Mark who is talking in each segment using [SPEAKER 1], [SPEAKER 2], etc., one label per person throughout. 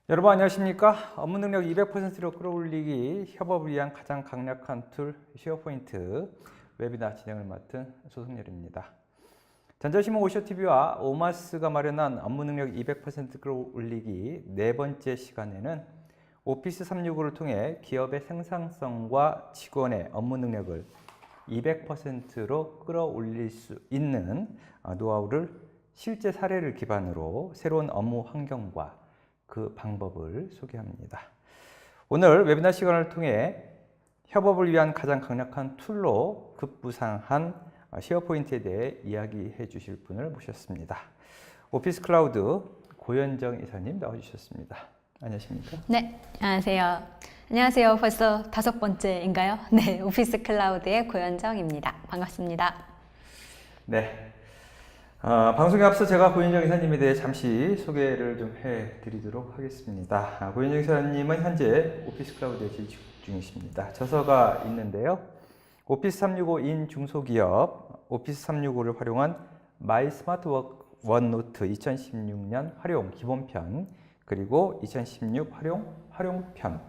[SPEAKER 1] 여러분 안녕하십니까? 업무 능력 200%로 끌어올리기 협업을 위한 가장 강력한 툴 쉐어포인트 웨비나 진행을 맡은 소승렬입니다. 전자신문 오쇼TV와 오마스가 마련한 업무 능력 200% 끌어올리기 네 번째 시간에는 오피스 365를 통해 기업의 생산성과 직원의 업무 능력을 200%로 끌어올릴 수 있는 노하우를 실제 사례를 기반으로 새로운 업무 환경과 그 방법을 소개합니다. 오늘 웨비나 시간을 통해 협업을 위한 가장 강력한 툴로 급부상한 쉐어포인트에 대해 이야기해 주실 분을 모셨습니다. 오피스 클라우드 고현정 이사님 나와주셨습니다. 안녕하십니까?
[SPEAKER 2] 네, 안녕하세요. 안녕하세요. 벌써 5번째인가요? 네, 오피스 클라우드의 고현정입니다. 반갑습니다.
[SPEAKER 1] 네. 방송에 앞서 제가 고현정 이사님에 대해 잠시 소개를 좀 해드리도록 하겠습니다. 고현정 이사님은 현재 오피스 클라우드에 재직 중이십니다. 저서가 있는데요. 오피스 365인 중소기업 오피스 365를 활용한 마이 스마트 워크 원노트 2016년 활용 기본편 그리고 2016 활용편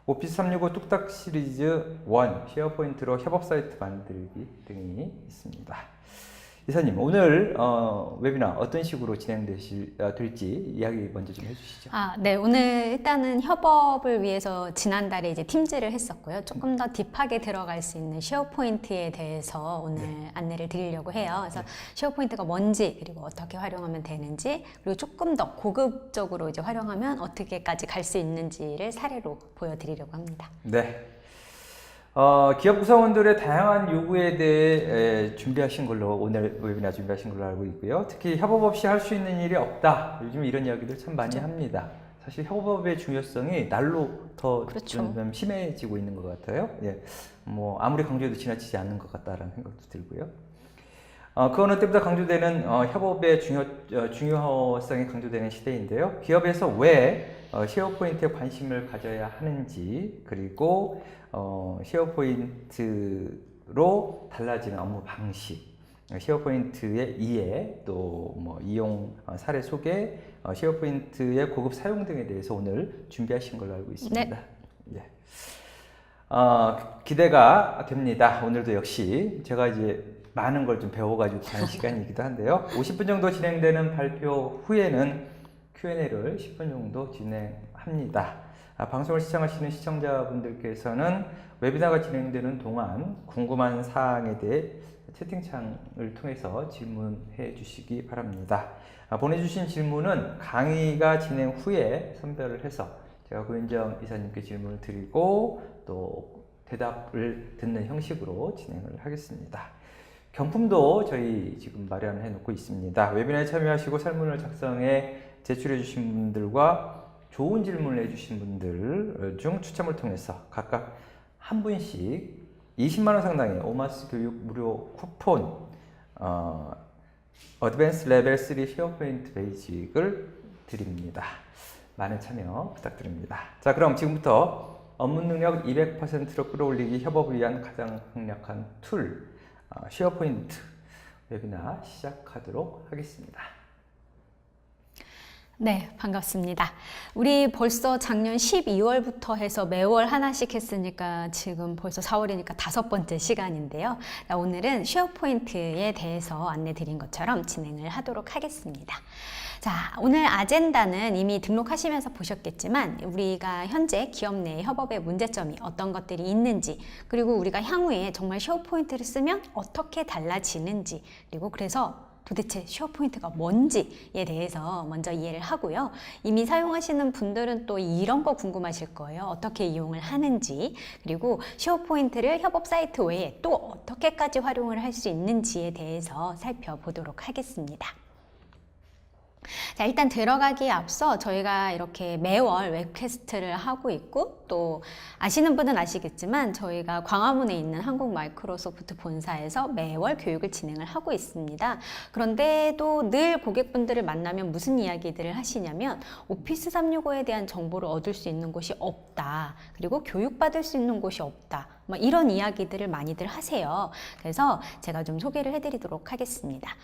[SPEAKER 1] 오피스 365 뚝딱 시리즈 1 쉐어포인트로 협업 사이트 만들기 등이 있습니다. 이사님, 오늘 웨비나 어떤 식으로 진행될지 이야기 먼저 좀 해주시죠.
[SPEAKER 2] 네, 오늘 일단은 협업을 위해서 지난달에 이제 팀즈를 했었고요. 조금 더 딥하게 들어갈 수 있는 쉐어포인트에 대해서 오늘 안내를 드리려고 해요. 그래서 쉐어포인트가 뭔지, 그리고 어떻게 활용하면 되는지, 그리고 조금 더 고급적으로 이제 활용하면 어떻게까지 갈 수 있는지를 사례로 보여드리려고 합니다.
[SPEAKER 1] 네. 기업 구성원들의 다양한 요구에 대해 준비하신 걸로 오늘 웨비나 준비하신 걸로 알고 있고요. 특히 협업 없이 할 수 있는 일이 없다. 요즘 이런 이야기들 참 많이 합니다. 사실 협업의 중요성이 날로 더 좀 심해지고 있는 것 같아요. 예, 뭐 아무리 강조해도 지나치지 않는 것 같다라는 생각도 들고요. 그 어느 때보다 강조되는 협업의 중요성이 강조되는 시대인데요. 기업에서 왜 쉐어포인트에 관심을 가져야 하는지 그리고 쉐어포인트로 달라지는 업무 방식, 쉐어포인트의 이해, 또 뭐 이용 사례 소개, 쉐어포인트의 고급 사용 등에 대해서 오늘 준비하신 걸로 알고 있습니다.
[SPEAKER 2] 네.
[SPEAKER 1] 예. 기대가 됩니다. 오늘도 역시 제가 이제 많은 걸 좀 배워가지고 가는 시간이기도 한데요. 50분 정도 진행되는 발표 후에는 Q&A를 10분 정도 진행합니다. 방송을 시청하시는 시청자분들께서는 웨비나가 진행되는 동안 궁금한 사항에 대해 채팅창을 통해서 질문해 주시기 바랍니다. 보내주신 질문은 강의가 진행 후에 선별을 해서 제가 고현정 이사님께 질문을 드리고 또 대답을 듣는 형식으로 진행을 하겠습니다. 경품도 저희 지금 마련해 놓고 있습니다. 웨비나에 참여하시고 설문을 작성해 제출해 주신 분들과 좋은 질문을 해주신 분들 중 추첨을 통해서 각각 한 분씩 20만 원 상당의 오마스 교육 무료 쿠폰 어드밴스 레벨 3 쉐어포인트 베이직을 드립니다. 많은 참여 부탁드립니다. 자, 그럼 지금부터 업무 능력 200%로 끌어올리기 협업을 위한 가장 강력한 툴 쉐어포인트 웨비나 시작하도록 하겠습니다.
[SPEAKER 2] 네, 반갑습니다. 우리 벌써 작년 12월부터 해서 매월 하나씩 했으니까 지금 벌써 4월이니까 5번째 시간인데요. 오늘은 쉐어포인트에 대해서 안내 드린 것처럼 진행을 하도록 하겠습니다. 자, 오늘 아젠다는 이미 등록하시면서 보셨겠지만 우리가 현재 기업 내 협업의 문제점이 어떤 것들이 있는지 그리고 우리가 향후에 정말 쉐어포인트를 쓰면 어떻게 달라지는지 그리고 그래서 도대체 쉐어포인트가 뭔지에 대해서 먼저 이해를 하고요. 이미 사용하시는 분들은 또 이런 거 궁금하실 거예요. 어떻게 이용을 하는지 그리고 쉐어포인트를 협업 사이트 외에 또 어떻게까지 활용을 할 수 있는지에 대해서 살펴보도록 하겠습니다. 자, 일단 들어가기에 앞서 저희가 이렇게 매월 웹캐스트를 하고 있고 또 아시는 분은 아시겠지만 저희가 광화문에 있는 한국 마이크로소프트 본사에서 매월 교육을 진행을 하고 있습니다. 그런데도 늘 고객분들을 만나면 무슨 이야기들을 하시냐면 오피스 365에 대한 정보를 얻을 수 있는 곳이 없다. 그리고 교육받을 수 있는 곳이 없다. 이런 이야기들을 많이들 하세요. 그래서 제가 좀 소개를 해드리도록 하겠습니다.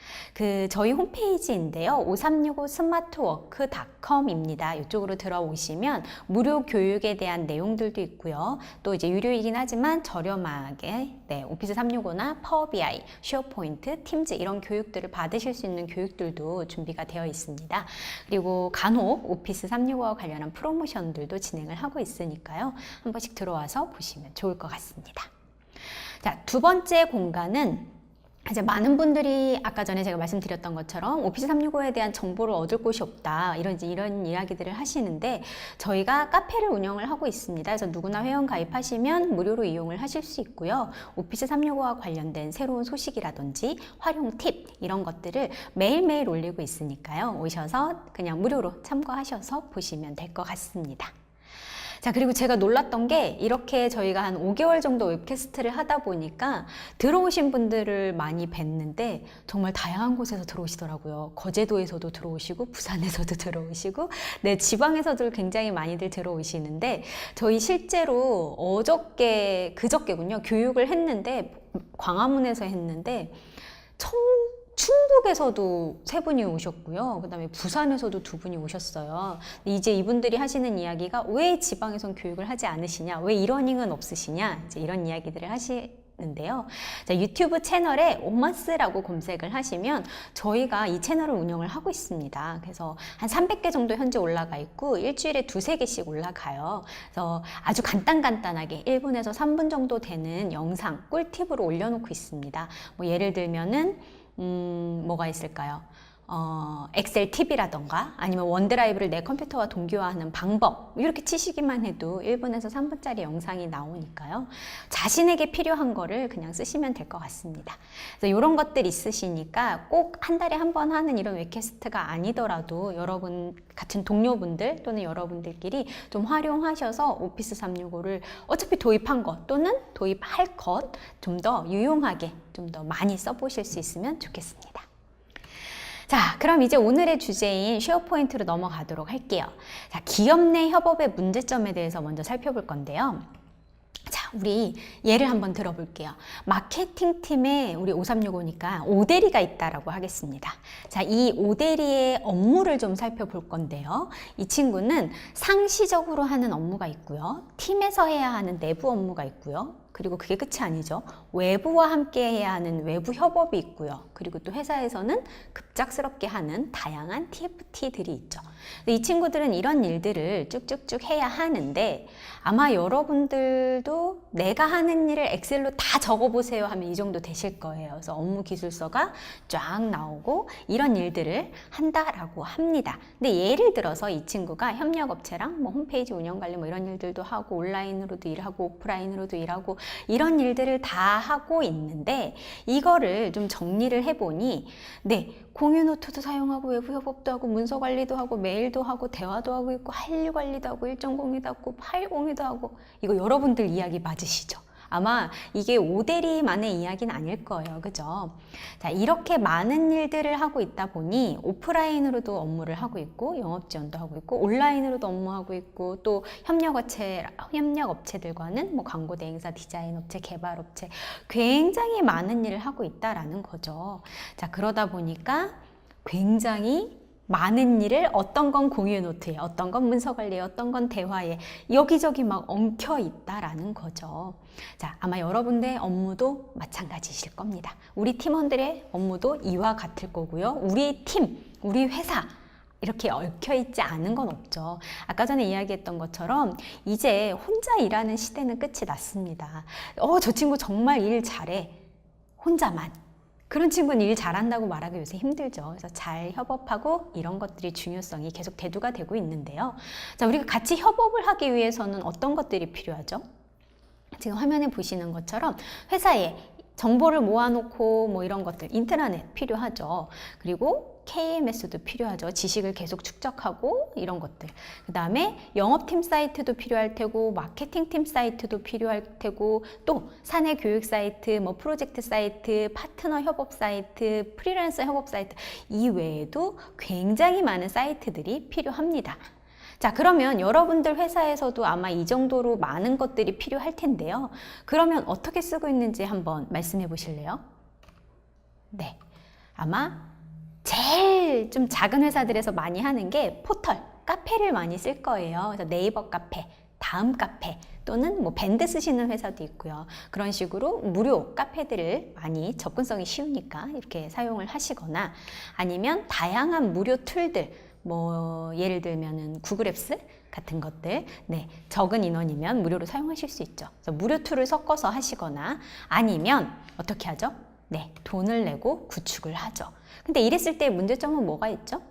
[SPEAKER 2] 저희 홈페이지인데요. 5365smartwork.com입니다. 이쪽으로 들어오시면 무료 교육에 대한 내용들도 있고요. 또 이제 유료이긴 하지만 저렴하게 오피스 365나 파워 BI, 쉐어포인트, 팀즈 이런 교육들을 받으실 수 있는 교육들도 준비가 되어 있습니다. 그리고 간혹 오피스 365와 관련한 프로모션들도 진행을 하고 있으니까요. 한 번씩 들어와서 보시면 좋을 것 같습니다. 자, 두 번째 공간은 이제 많은 분들이 아까 전에 제가 말씀드렸던 것처럼 오피스 365에 대한 정보를 얻을 곳이 없다 이런 이야기들을 하시는데 저희가 카페를 운영을 하고 있습니다. 그래서 누구나 회원 가입하시면 무료로 이용을 하실 수 있고요. 오피스 365와 관련된 새로운 소식이라든지 활용 팁 이런 것들을 매일매일 올리고 있으니까요. 오셔서 그냥 무료로 참고하셔서 보시면 될 것 같습니다. 자, 그리고 제가 놀랐던 게 이렇게 저희가 한 5개월 정도 웹캐스트를 하다 보니까 들어오신 분들을 많이 뵀는데 정말 다양한 곳에서 들어오시더라고요. 거제도에서도 들어오시고 부산에서도 들어오시고 지방에서도 굉장히 많이들 들어오시는데 저희 실제로 그저께군요. 교육을 했는데 광화문에서 했는데 충북에서도 3분이 오셨고요. 그 다음에 부산에서도 2분이 오셨어요. 이제 이분들이 하시는 이야기가 왜 지방에선 교육을 하지 않으시냐, 왜 이러닝은 없으시냐, 이제 이런 이야기들을 하시는데요. 자, 유튜브 채널에 오마스라고 검색을 하시면 저희가 이 채널을 운영을 하고 있습니다. 그래서 한 300개 정도 현재 올라가 있고 일주일에 2-3개씩 올라가요. 그래서 아주 간단하게 1분에서 3분 정도 되는 영상 꿀팁으로 올려놓고 있습니다. 예를 들면은 뭐가 있을까요? 엑셀 팁이라던가 아니면 원드라이브를 내 컴퓨터와 동기화하는 방법 이렇게 치시기만 해도 1분에서 3분짜리 영상이 나오니까요. 자신에게 필요한 거를 그냥 쓰시면 될 것 같습니다. 그래서 이런 것들 있으시니까 꼭 한 달에 한 번 하는 이런 웹캐스트가 아니더라도 여러분 같은 동료분들 또는 여러분들끼리 좀 활용하셔서 오피스 365를 어차피 도입한 것 또는 도입할 것 좀 더 유용하게 좀 더 많이 써보실 수 있으면 좋겠습니다. 자, 그럼 이제 오늘의 주제인 쉐어포인트로 넘어가도록 할게요. 자, 기업 내 협업의 문제점에 대해서 먼저 살펴볼 건데요. 자, 우리 예를 한번 들어볼게요. 마케팅 팀에 우리 5365니까 오대리가 있다라고 하겠습니다. 자, 이 오대리의 업무를 좀 살펴볼 건데요. 이 친구는 상시적으로 하는 업무가 있고요. 팀에서 해야 하는 내부 업무가 있고요. 그리고 그게 끝이 아니죠. 외부와 함께 해야 하는 외부 협업이 있고요. 그리고 또 회사에서는 급작스럽게 하는 다양한 TFT들이 있죠. 이 친구들은 이런 일들을 쭉쭉쭉 해야 하는데 아마 여러분들도 내가 하는 일을 엑셀로 다 적어보세요 하면 이 정도 되실 거예요. 그래서 업무 기술서가 쫙 나오고 이런 일들을 한다라고 합니다. 근데 예를 들어서 이 친구가 협력업체랑 홈페이지 운영 관리 이런 일들도 하고 온라인으로도 일하고 오프라인으로도 일하고 이런 일들을 다 하고 있는데 이거를 좀 정리를 해보니 공유 노트도 사용하고 외부 협업도 하고 문서 관리도 하고 메일도 하고 대화도 하고 있고 한류 관리도 하고 일정 공유도 하고 파일 공유도 하고 이거 여러분들 이야기 맞으시죠? 아마 이게 오대리만의 이야기는 아닐 거예요. 그죠? 자, 이렇게 많은 일들을 하고 있다 보니 오프라인으로도 업무를 하고 있고 영업 지원도 하고 있고 온라인으로도 업무하고 있고 또 협력업체들과는 광고 대행사, 디자인 업체, 개발 업체 굉장히 많은 일을 하고 있다라는 거죠. 자, 그러다 보니까 굉장히 많은 일을 어떤 건 공유 노트에, 어떤 건 문서 관리에, 어떤 건 대화에 여기저기 막 엉켜 있다라는 거죠. 자, 아마 여러분들의 업무도 마찬가지실 겁니다. 우리 팀원들의 업무도 이와 같을 거고요. 우리 팀, 우리 회사 이렇게 얽혀 있지 않은 건 없죠. 아까 전에 이야기했던 것처럼 이제 혼자 일하는 시대는 끝이 났습니다. 저 친구 정말 일 잘해. 혼자만. 그런 친구는 일 잘한다고 말하기 요새 힘들죠. 그래서 잘 협업하고 이런 것들이 중요성이 계속 대두가 되고 있는데요. 자, 우리가 같이 협업을 하기 위해서는 어떤 것들이 필요하죠? 지금 화면에 보시는 것처럼 회사에 정보를 모아놓고 이런 것들 인트라넷 필요하죠. 그리고 KMS도 필요하죠. 지식을 계속 축적하고 이런 것들. 그 다음에 영업팀 사이트도 필요할 테고, 마케팅팀 사이트도 필요할 테고, 또 사내 교육 사이트, 뭐 프로젝트 사이트, 파트너 협업 사이트, 프리랜서 협업 사이트 이외에도 굉장히 많은 사이트들이 필요합니다. 자, 그러면 여러분들 회사에서도 아마 이 정도로 많은 것들이 필요할 텐데요. 그러면 어떻게 쓰고 있는지 한번 말씀해 보실래요? 네. 아마 제일 좀 작은 회사들에서 많이 하는 게 포털, 카페를 많이 쓸 거예요. 그래서 네이버 카페, 다음 카페 또는 뭐 밴드 쓰시는 회사도 있고요. 그런 식으로 무료 카페들을 많이 접근성이 쉬우니까 이렇게 사용을 하시거나 아니면 다양한 무료 툴들 뭐 예를 들면은 구글 앱스 같은 것들 네, 적은 인원이면 무료로 사용하실 수 있죠. 그래서 무료 툴을 섞어서 하시거나 아니면 어떻게 하죠? 네, 돈을 내고 구축을 하죠. 근데 이랬을 때 문제점은 뭐가 있죠?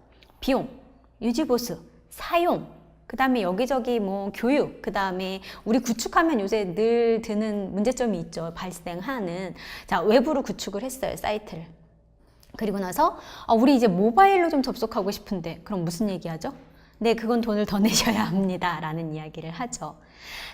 [SPEAKER 2] 비용, 유지보수, 사용, 그 다음에 여기저기 뭐 교육, 그 다음에 우리 구축하면 요새 늘 드는 문제점이 있죠. 발생하는. 자, 외부로 구축을 했어요, 사이트를. 그리고 나서 우리 이제 모바일로 좀 접속하고 싶은데 그럼 무슨 얘기하죠? 네, 그건 돈을 더 내셔야 합니다 라는 이야기를 하죠.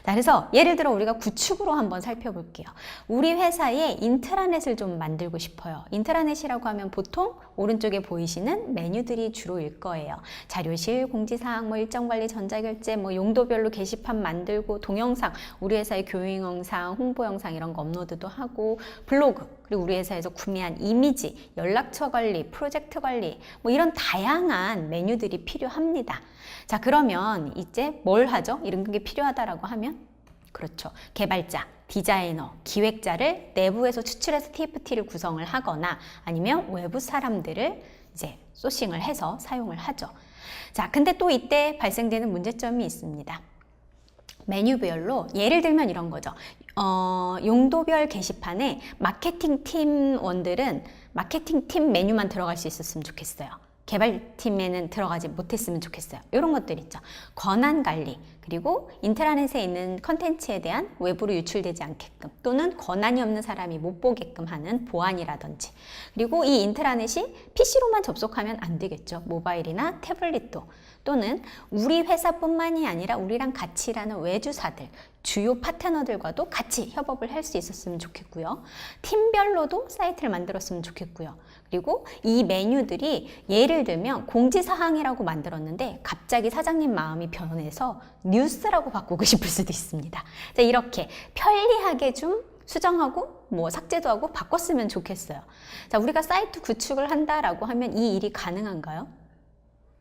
[SPEAKER 2] 자, 그래서 예를 들어 우리가 구축으로 한번 살펴볼게요. 우리 회사에 인트라넷을 좀 만들고 싶어요. 인트라넷이라고 하면 보통 오른쪽에 보이시는 메뉴들이 주로일 거예요. 자료실, 공지사항, 뭐 일정관리, 전자결제, 뭐 용도별로 게시판 만들고 동영상, 우리 회사의 교육 영상, 홍보 영상 이런 거 업로드도 하고 블로그, 그리고 우리 회사에서 구매한 이미지, 연락처 관리, 프로젝트 관리 뭐 이런 다양한 메뉴들이 필요합니다. 자, 그러면 이제 뭘 하죠? 이런 게 필요하다라고 하면 그렇죠. 개발자, 디자이너, 기획자를 내부에서 추출해서 TFT를 구성을 하거나 아니면 외부 사람들을 이제 소싱을 해서 사용을 하죠. 자, 근데 또 이때 발생되는 문제점이 있습니다. 메뉴별로 예를 들면 이런 거죠. 용도별 게시판에 마케팅 팀원들은 마케팅 팀 메뉴만 들어갈 수 있었으면 좋겠어요. 개발팀에는 들어가지 못했으면 좋겠어요. 이런 것들 있죠. 권한관리, 그리고 인트라넷에 있는 컨텐츠에 대한 외부로 유출되지 않게끔 또는 권한이 없는 사람이 못 보게끔 하는 보안이라든지, 그리고 이 인트라넷이 PC로만 접속하면 안 되겠죠. 모바일이나 태블릿도, 또는 우리 회사뿐만이 아니라 우리랑 같이 일하는 외주사들, 주요 파트너들과도 같이 협업을 할 수 있었으면 좋겠고요. 팀별로도 사이트를 만들었으면 좋겠고요. 그리고 이 메뉴들이 예를 들면 공지사항이라고 만들었는데 갑자기 사장님 마음이 변해서 뉴스라고 바꾸고 싶을 수도 있습니다. 자, 이렇게 편리하게 좀 수정하고 뭐 삭제도 하고 바꿨으면 좋겠어요. 자, 우리가 사이트 구축을 한다라고 하면 이 일이 가능한가요?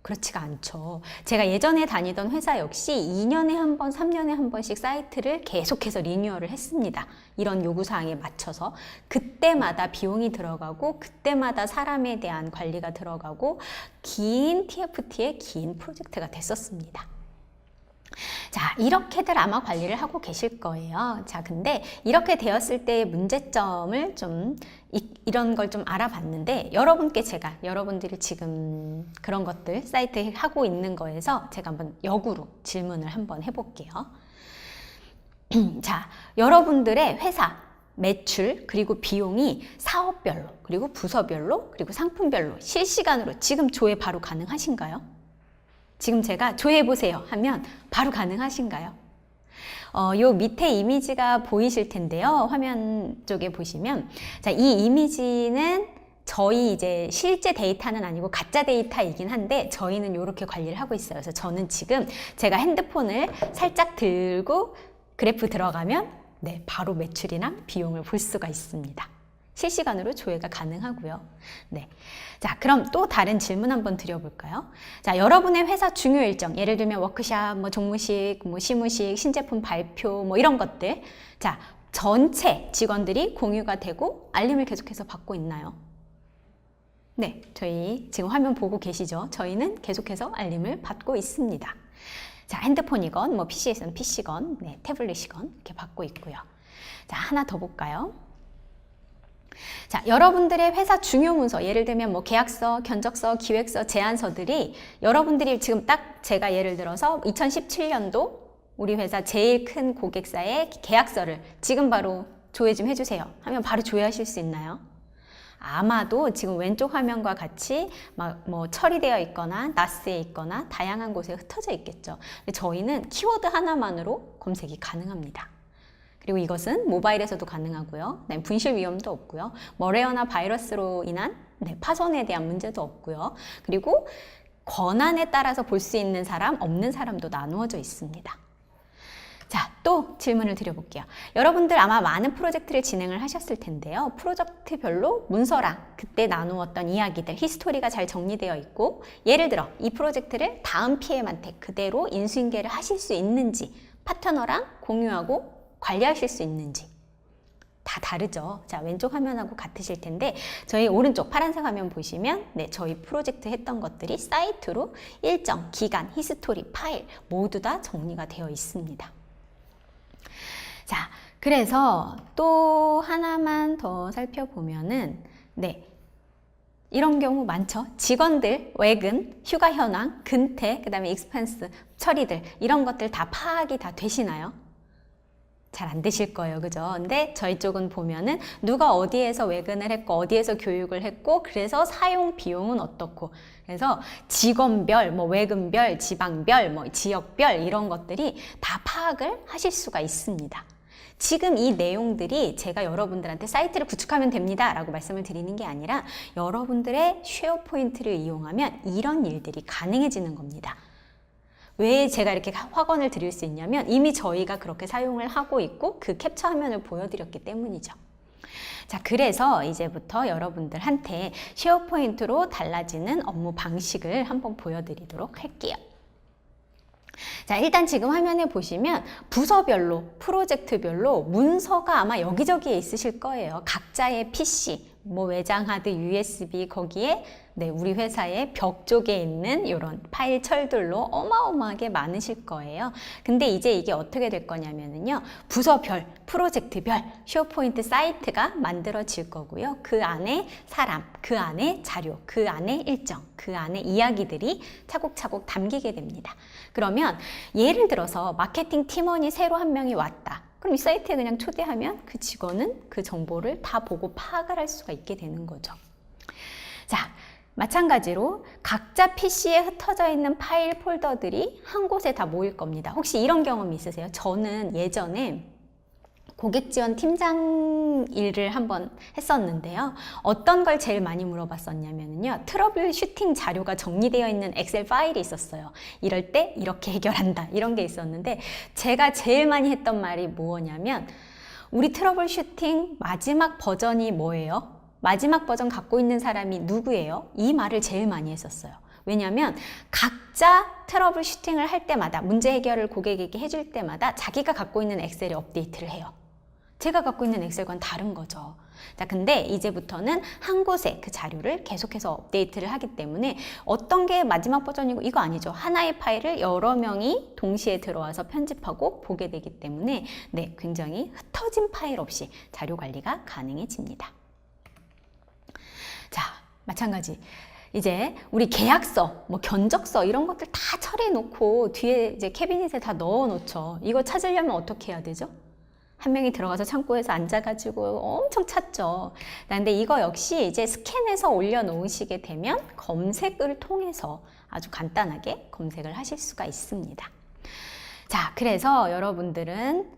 [SPEAKER 2] 그렇지가 않죠. 제가 예전에 다니던 회사 역시 2년에 한 번, 3년에 한 번씩 사이트를 계속해서 리뉴얼을 했습니다. 이런 요구사항에 맞춰서 그때마다 비용이 들어가고 그때마다 사람에 대한 관리가 들어가고 긴 TFT의 긴 프로젝트가 됐었습니다. 자, 이렇게들 아마 관리를 하고 계실 거예요. 자, 근데 이렇게 되었을 때의 문제점을 좀 이런 걸 좀 알아봤는데 여러분께 제가 여러분들이 지금 그런 것들 사이트에 하고 있는 거에서 제가 한번 역으로 질문을 한번 해볼게요. 자, 여러분들의 회사 매출 그리고 비용이 사업별로 그리고 부서별로 그리고 상품별로 실시간으로 지금 조회 바로 가능하신가요? 지금 제가 조회해보세요 하면 바로 가능하신가요? 요 밑에 이미지가 보이실 텐데요. 화면 쪽에 보시면 자, 이 이미지는 저희 이제 실제 데이터는 아니고 가짜 데이터이긴 한데 저희는 이렇게 관리를 하고 있어요. 그래서 저는 지금 제가 핸드폰을 살짝 들고 그래프 들어가면 네, 바로 매출이랑 비용을 볼 수가 있습니다. 실시간으로 조회가 가능하고요. 네. 자, 그럼 또 다른 질문 한번 드려볼까요? 자, 여러분의 회사 중요 일정, 예를 들면 워크샵, 뭐 종무식, 뭐 시무식, 신제품 발표, 뭐 이런 것들. 자, 전체 직원들이 공유가 되고 알림을 계속해서 받고 있나요? 네, 저희 지금 화면 보고 계시죠? 저희는 계속해서 알림을 받고 있습니다. 자, 핸드폰이건, 뭐 PC에서는 PC건, 네, 태블릿이건 이렇게 받고 있고요. 자, 하나 더 볼까요? 자, 여러분들의 회사 중요 문서, 예를 들면 뭐 계약서, 견적서, 기획서, 제안서들이 여러분들이 지금 딱 제가 예를 들어서 2017년도 우리 회사 제일 큰 고객사의 계약서를 지금 바로 조회 좀 해주세요 하면 바로 조회하실 수 있나요? 아마도 지금 왼쪽 화면과 같이 막 뭐 처리되어 있거나 나스에 있거나 다양한 곳에 흩어져 있겠죠. 근데 저희는 키워드 하나만으로 검색이 가능합니다. 그리고 이것은 모바일에서도 가능하고요. 분실 위험도 없고요. 머레어나 바이러스로 인한 파손에 대한 문제도 없고요. 그리고 권한에 따라서 볼 수 있는 사람, 없는 사람도 나누어져 있습니다. 자, 또 질문을 드려볼게요. 여러분들 아마 많은 프로젝트를 진행을 하셨을 텐데요. 프로젝트별로 문서랑 그때 나누었던 이야기들, 히스토리가 잘 정리되어 있고, 예를 들어 이 프로젝트를 다음 PM한테 그대로 인수인계를 하실 수 있는지, 파트너랑 공유하고 관리하실 수 있는지 다 다르죠. 자, 왼쪽 화면하고 같으실 텐데 저희 오른쪽 파란색 화면 보시면 저희 프로젝트 했던 것들이 사이트로 일정, 기간, 히스토리, 파일 모두 다 정리가 되어 있습니다. 자, 그래서 또 하나만 더 살펴보면은 이런 경우 많죠. 직원들, 외근, 휴가 현황, 근태, 그 다음에 익스펜스, 처리들 이런 것들 다 파악이 다 되시나요? 잘 안 되실 거예요. 그죠? 근데 저희 쪽은 보면은 누가 어디에서 외근을 했고 어디에서 교육을 했고 그래서 사용 비용은 어떻고 그래서 직원별, 외근별, 지방별, 지역별 이런 것들이 다 파악을 하실 수가 있습니다. 지금 이 내용들이 제가 여러분들한테 사이트를 구축하면 됩니다 라고 말씀을 드리는 게 아니라 여러분들의 쉐어포인트를 이용하면 이런 일들이 가능해지는 겁니다. 왜 제가 이렇게 확언을 드릴 수 있냐면 이미 저희가 그렇게 사용을 하고 있고 그 캡처 화면을 보여드렸기 때문이죠. 자, 그래서 이제부터 여러분들한테 쉐어포인트로 달라지는 업무 방식을 한번 보여드리도록 할게요. 자, 일단 지금 화면에 보시면 부서별로, 프로젝트별로 문서가 아마 여기저기에 있으실 거예요. 각자의 PC, 외장 하드, USB 거기에 우리 회사의 벽 쪽에 있는 이런 파일 철들로 어마어마하게 많으실 거예요. 근데 이제 이게 어떻게 될 거냐면요. 부서별, 프로젝트별 쉐어포인트 사이트가 만들어질 거고요. 그 안에 사람, 그 안에 자료, 그 안에 일정, 그 안에 이야기들이 차곡차곡 담기게 됩니다. 그러면 예를 들어서 마케팅 팀원이 새로 한 명이 왔다. 그럼 이 사이트에 그냥 초대하면 그 직원은 그 정보를 다 보고 파악을 할 수가 있게 되는 거죠. 자, 마찬가지로 각자 PC에 흩어져 있는 파일 폴더들이 한 곳에 다 모일 겁니다. 혹시 이런 경험 있으세요? 저는 예전에 고객 지원 팀장 일을 한번 했었는데요. 어떤 걸 제일 많이 물어봤었냐면요. 트러블 슈팅 자료가 정리되어 있는 엑셀 파일이 있었어요. 이럴 때 이렇게 해결한다. 이런 게 있었는데 제가 제일 많이 했던 말이 뭐냐면 우리 트러블 슈팅 마지막 버전이 뭐예요? 마지막 버전 갖고 있는 사람이 누구예요? 이 말을 제일 많이 했었어요. 왜냐하면 각자 트러블 슈팅을 할 때마다 문제 해결을 고객에게 해줄 때마다 자기가 갖고 있는 엑셀에 업데이트를 해요. 제가 갖고 있는 엑셀과는 다른 거죠. 자, 근데 이제부터는 한 곳에 그 자료를 계속해서 업데이트를 하기 때문에 어떤 게 마지막 버전이고 이거 아니죠. 하나의 파일을 여러 명이 동시에 들어와서 편집하고 보게 되기 때문에 굉장히 흩어진 파일 없이 자료 관리가 가능해집니다. 자, 마찬가지. 이제 우리 계약서, 견적서 이런 것들 다 처리해 놓고 뒤에 이제 캐비닛에 다 넣어 놓죠. 이거 찾으려면 어떻게 해야 되죠? 한 명이 들어가서 창고에서 앉아가지고 엄청 찾죠. 근데 이거 역시 이제 스캔해서 올려놓으시게 되면 검색을 통해서 아주 간단하게 검색을 하실 수가 있습니다. 자, 그래서 여러분들은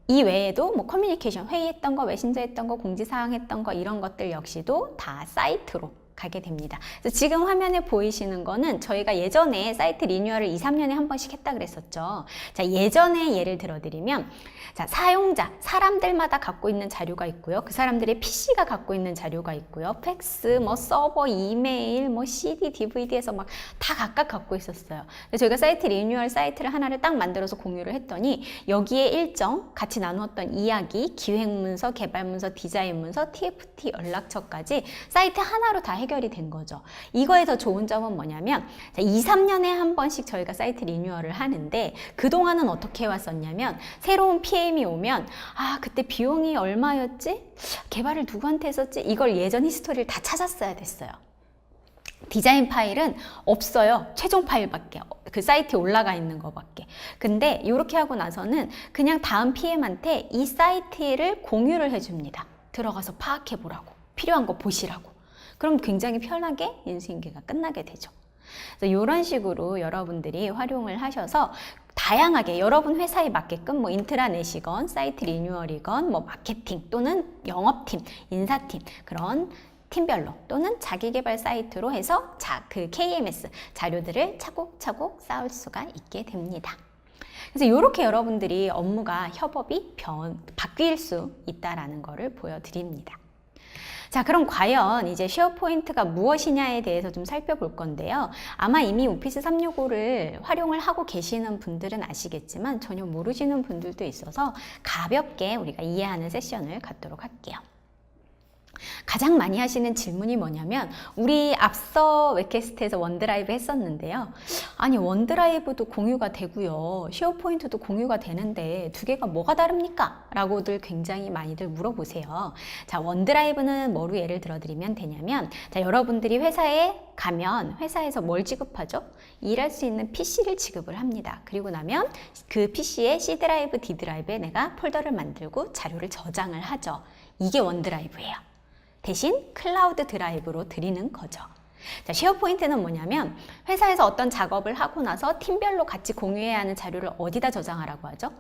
[SPEAKER 2] 이 외에도 커뮤니케이션, 회의했던 거, 메신저 했던 거, 공지사항 했던 거 이런 것들 역시도 다 사이트로 가게 됩니다. 그래서 지금 화면에 보이시는 거는 저희가 예전에 사이트 리뉴얼을 2, 3년에 한 번씩 했다 그랬었죠. 자, 예전에 예를 들어드리면 자, 사용자, 사람들마다 갖고 있는 자료가 있고요. 그 사람들의 PC가 갖고 있는 자료가 있고요. 팩스, 서버, 이메일, CD, DVD에서 막 다 각각 갖고 있었어요. 저희가 사이트 리뉴얼 사이트를 하나를 딱 만들어서 공유를 했더니 여기에 일정, 같이 나누었던 이야기, 기획문서, 개발문서, 디자인문서, TFT 연락처까지 사이트 하나로 다 해결이 된 거죠. 이거에 더 좋은 점은 뭐냐면 2, 3년에 한 번씩 저희가 사이트 리뉴얼을 하는데 그동안은 어떻게 해왔었냐면 새로운 PM이 오면 그때 비용이 얼마였지? 개발을 누구한테 했었지? 이걸 예전 히스토리를 다 찾았어야 됐어요. 디자인 파일은 없어요. 최종 파일밖에. 그 사이트에 올라가 있는 거밖에. 근데 이렇게 하고 나서는 그냥 다음 PM한테 이 사이트를 공유를 해줍니다. 들어가서 파악해 보라고. 필요한 거 보시라고. 그럼 굉장히 편하게 인수인계가 끝나게 되죠. 그래서 이런 식으로 여러분들이 활용을 하셔서 다양하게 여러분 회사에 맞게끔 뭐 인트라넷이건 사이트 리뉴얼이건 뭐 마케팅 또는 영업팀, 인사팀 그런 팀별로 또는 자기개발 사이트로 해서 그 KMS 자료들을 차곡차곡 쌓을 수가 있게 됩니다. 그래서 이렇게 여러분들이 업무가 협업이 바뀔 수 있다라는 것을 보여드립니다. 자, 그럼 과연 이제 쉐어포인트가 무엇이냐에 대해서 좀 살펴볼 건데요. 아마 이미 오피스 365를 활용을 하고 계시는 분들은 아시겠지만 전혀 모르시는 분들도 있어서 가볍게 우리가 이해하는 세션을 갖도록 할게요. 가장 많이 하시는 질문이 뭐냐면 우리 앞서 웹캐스트에서 원드라이브 했었는데요. 아니 원드라이브도 공유가 되고요. 쉐어포인트도 공유가 되는데 두 개가 뭐가 다릅니까? 라고들 굉장히 많이들 물어보세요. 자, 원드라이브는 뭐로 예를 들어드리면 되냐면 자, 여러분들이 회사에 가면 회사에서 뭘 지급하죠? 일할 수 있는 PC를 지급을 합니다. 그리고 나면 그 PC에 C 드라이브, D 드라이브에 내가 폴더를 만들고 자료를 저장을 하죠. 이게 원드라이브예요. 대신 클라우드 드라이브로 드리는 거죠. 자, 쉐어포인트는 뭐냐면 회사에서 어떤 작업을 하고 나서 팀별로 같이 공유해야 하는 자료를 어디다 저장하라고 하죠?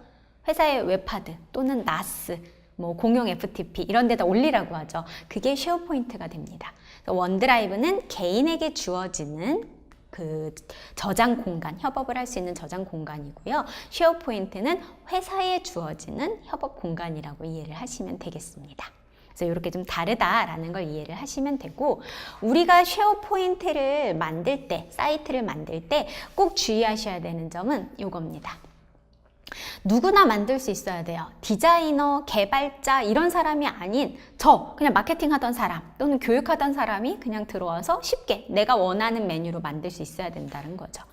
[SPEAKER 2] 회사의 웹하드 또는 나스, 뭐 공용 FTP 이런 데다 올리라고 하죠. 그게 쉐어포인트가 됩니다. 원드라이브는 개인에게 주어지는 그 저장 공간, 협업을 할 수 있는 저장 공간이고요. 쉐어포인트는 회사에 주어지는 협업 공간이라고 이해를 하시면 되겠습니다. 그래서 이렇게 좀 다르다라는 걸 이해를 하시면 되고 우리가 쉐어포인트를 만들 때, 사이트를 만들 때 꼭 주의하셔야 되는 점은 이겁니다. 누구나 만들 수 있어야 돼요. 디자이너, 개발자 이런 사람이 아닌 저 그냥 마케팅 하던 사람 또는 교육하던 사람이 그냥 들어와서 쉽게 내가 원하는 메뉴로 만들 수 있어야 된다는 거죠.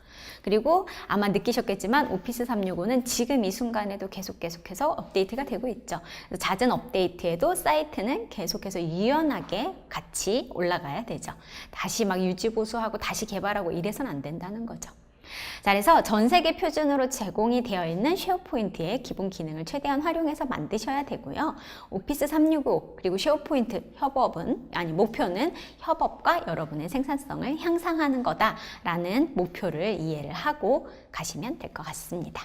[SPEAKER 2] 그리고 아마 느끼셨겠지만 오피스 365는 지금 이 순간에도 계속해서 업데이트가 되고 있죠. 그래서 낮은 업데이트에도 사이트는 계속해서 유연하게 같이 올라가야 되죠. 다시 막 유지 보수하고 다시 개발하고 이래서는 안 된다는 거죠. 자, 그래서 전 세계 표준으로 제공이 되어 있는 쉐어포인트의 기본 기능을 최대한 활용해서 만드셔야 되고요. 오피스 365 그리고 쉐어포인트 목표는 협업과 여러분의 생산성을 향상하는 거다라는 목표를 이해를 하고 가시면 될 것 같습니다.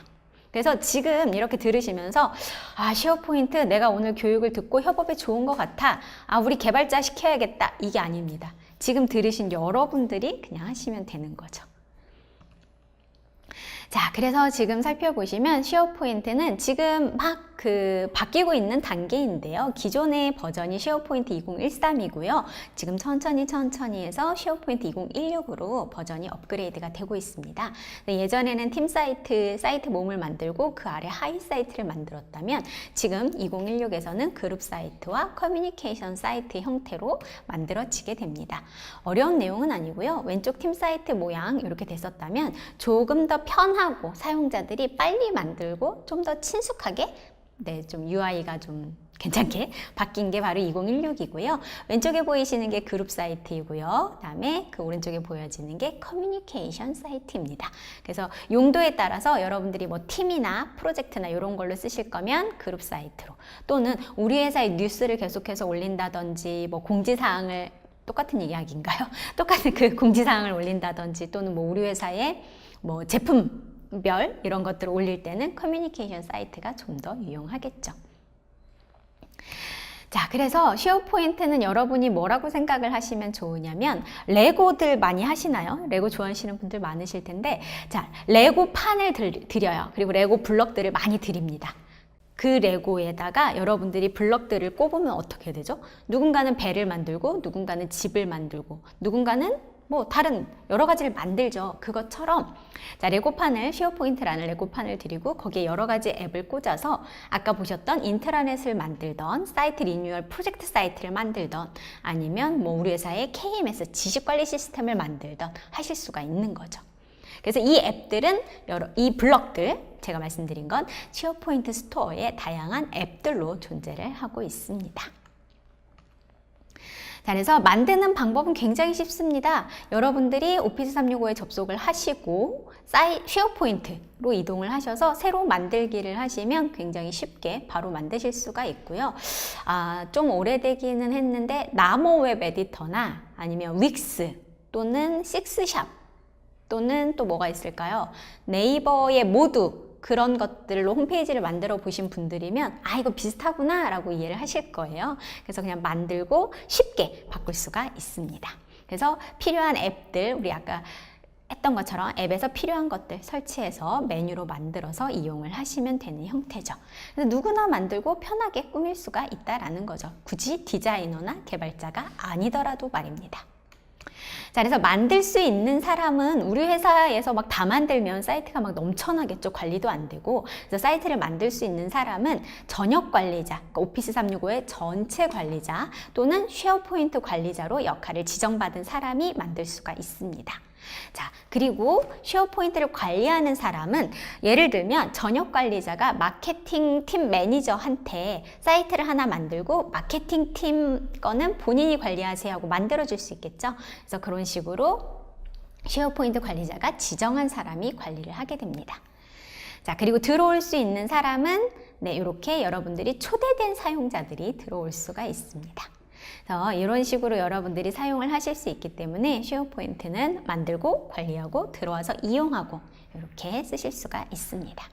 [SPEAKER 2] 그래서 지금 이렇게 들으시면서 쉐어포인트 내가 오늘 교육을 듣고 협업에 좋은 것 같아. 우리 개발자 시켜야겠다. 이게 아닙니다. 지금 들으신 여러분들이 그냥 하시면 되는 거죠. 자, 그래서 지금 살펴보시면 쉐어포인트는 지금 막 바뀌고 있는 단계인데요. 기존의 버전이 쉐어포인트 2013이고요. 지금 천천히 해서 쉐어포인트 2016으로 버전이 업그레이드가 되고 있습니다. 예전에는 팀 사이트 몸을 만들고 그 아래 하이 사이트를 만들었다면 지금 2016에서는 그룹 사이트와 커뮤니케이션 사이트 형태로 만들어지게 됩니다. 어려운 내용은 아니고요. 왼쪽 팀 사이트 모양 이렇게 됐었다면 조금 더 편하고 사용자들이 빨리 만들고 좀 더 친숙하게 좀 UI가 좀 괜찮게 바뀐 게 바로 2016이고요. 왼쪽에 보이시는 게 그룹 사이트이고요. 그다음에 그 오른쪽에 보여지는 게 커뮤니케이션 사이트입니다. 그래서 용도에 따라서 여러분들이 뭐 팀이나 프로젝트나 이런 걸로 쓰실 거면 그룹 사이트로 또는 우리 회사의 뉴스를 계속해서 올린다든지 뭐 공지사항을 똑같은 이야기인가요? 똑같은 그 공지사항을 올린다든지 또는 뭐 우리 회사의 뭐 제품별 이런 것들을 올릴 때는 커뮤니케이션 사이트가 좀 더 유용하겠죠. 자, 그래서 쉐어포인트는 여러분이 뭐라고 생각을 하시면 좋으냐면 레고들 많이 하시나요? 레고 좋아하시는 분들 많으실 텐데 자, 레고 판을 드려요. 그리고 레고 블럭들을 많이 드립니다. 그 레고에다가 여러분들이 블럭들을 꼽으면 어떻게 되죠? 누군가는 배를 만들고 누군가는 집을 만들고 누군가는 뭐 다른 여러 가지를 만들죠. 그것처럼 자, 레고판을 쉐어포인트라는 레고판을 드리고 거기에 여러 가지 앱을 꽂아서 아까 보셨던 인트라넷을 만들던 사이트 리뉴얼 프로젝트 사이트를 만들던 아니면 뭐 우리 회사의 KMS 지식관리 시스템을 만들던 하실 수가 있는 거죠. 그래서 이 앱들은 이 블럭들 제가 말씀드린 건 쉐어포인트 스토어에 다양한 앱들로 존재를 하고 있습니다. 자, 그래서 만드는 방법은 굉장히 쉽습니다. 여러분들이 오피스 365에 접속을 하시고 쉐어포인트로 이동을 하셔서 새로 만들기를 하시면 굉장히 쉽게 바로 만드실 수가 있고요. 좀 오래되기는 했는데 나모 웹 에디터나 아니면 윅스 또는 식스샵 또는 또 뭐가 있을까요? 네이버의 모두 그런 것들로 홈페이지를 만들어 보신 분들이면 이거 비슷하구나 라고 이해를 하실 거예요. 그래서 그냥 만들고 쉽게 바꿀 수가 있습니다. 그래서 필요한 앱들, 우리 아까 했던 것처럼 앱에서 필요한 것들 설치해서 메뉴로 만들어서 이용을 하시면 되는 형태죠. 그래서 누구나 만들고 편하게 꾸밀 수가 있다라는 거죠. 굳이 디자이너나 개발자가 아니더라도 말입니다. 자, 그래서 만들 수 있는 사람은 우리 회사에서 막 다 만들면 사이트가 막 넘쳐나겠죠. 관리도 안 되고. 그래서 사이트를 만들 수 있는 사람은 전역 관리자, 그러니까 오피스 365의 전체 관리자 또는 쉐어포인트 관리자로 역할을 지정받은 사람이 만들 수가 있습니다. 자, 그리고 쉐어포인트를 관리하는 사람은 예를 들면 전역 관리자가 마케팅 팀 매니저한테 사이트를 하나 만들고 마케팅 팀 거는 본인이 관리하세요 하고 만들어줄 수 있겠죠. 그래서 그런 식으로 쉐어포인트 관리자가 지정한 사람이 관리를 하게 됩니다. 자, 그리고 들어올 수 있는 사람은 이렇게 여러분들이 초대된 사용자들이 들어올 수가 있습니다. 그래서 이런 식으로 여러분들이 사용을 하실 수 있기 때문에 쉐어포인트는 만들고 관리하고 들어와서 이용하고 이렇게 쓰실 수가 있습니다.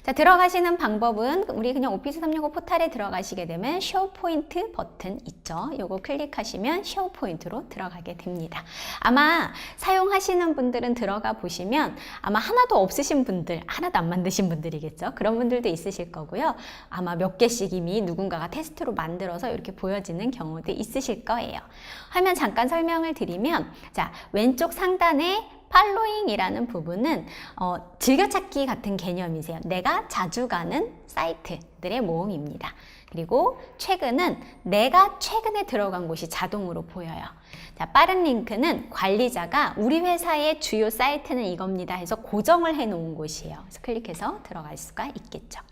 [SPEAKER 2] 자, 들어가시는 방법은 우리 그냥 오피스 365 포탈에 들어가시게 되면 쉐어포인트 버튼 있죠. 요거 클릭하시면 쉐어포인트로 들어가게 됩니다. 아마 사용하시는 분들은 들어가 보시면 아마 하나도 없으신 분들, 하나도 안 만드신 분들이겠죠. 그런 분들도 있으실 거고요. 아마 몇 개씩 이미 누군가가 테스트로 만들어서 이렇게 보여지는 경우도 있으실 거예요. 화면 잠깐 설명을 드리면, 자, 왼쪽 상단에 팔로잉이라는 부분은 즐겨찾기 같은 개념이세요. 내가 자주 가는 사이트들의 모음입니다. 그리고 최근은 내가 최근에 들어간 곳이 자동으로 보여요. 자, 빠른 링크는 관리자가 우리 회사의 주요 사이트는 이겁니다 해서 고정을 해 놓은 곳이에요. 그래서 클릭해서 들어갈 수가 있겠죠.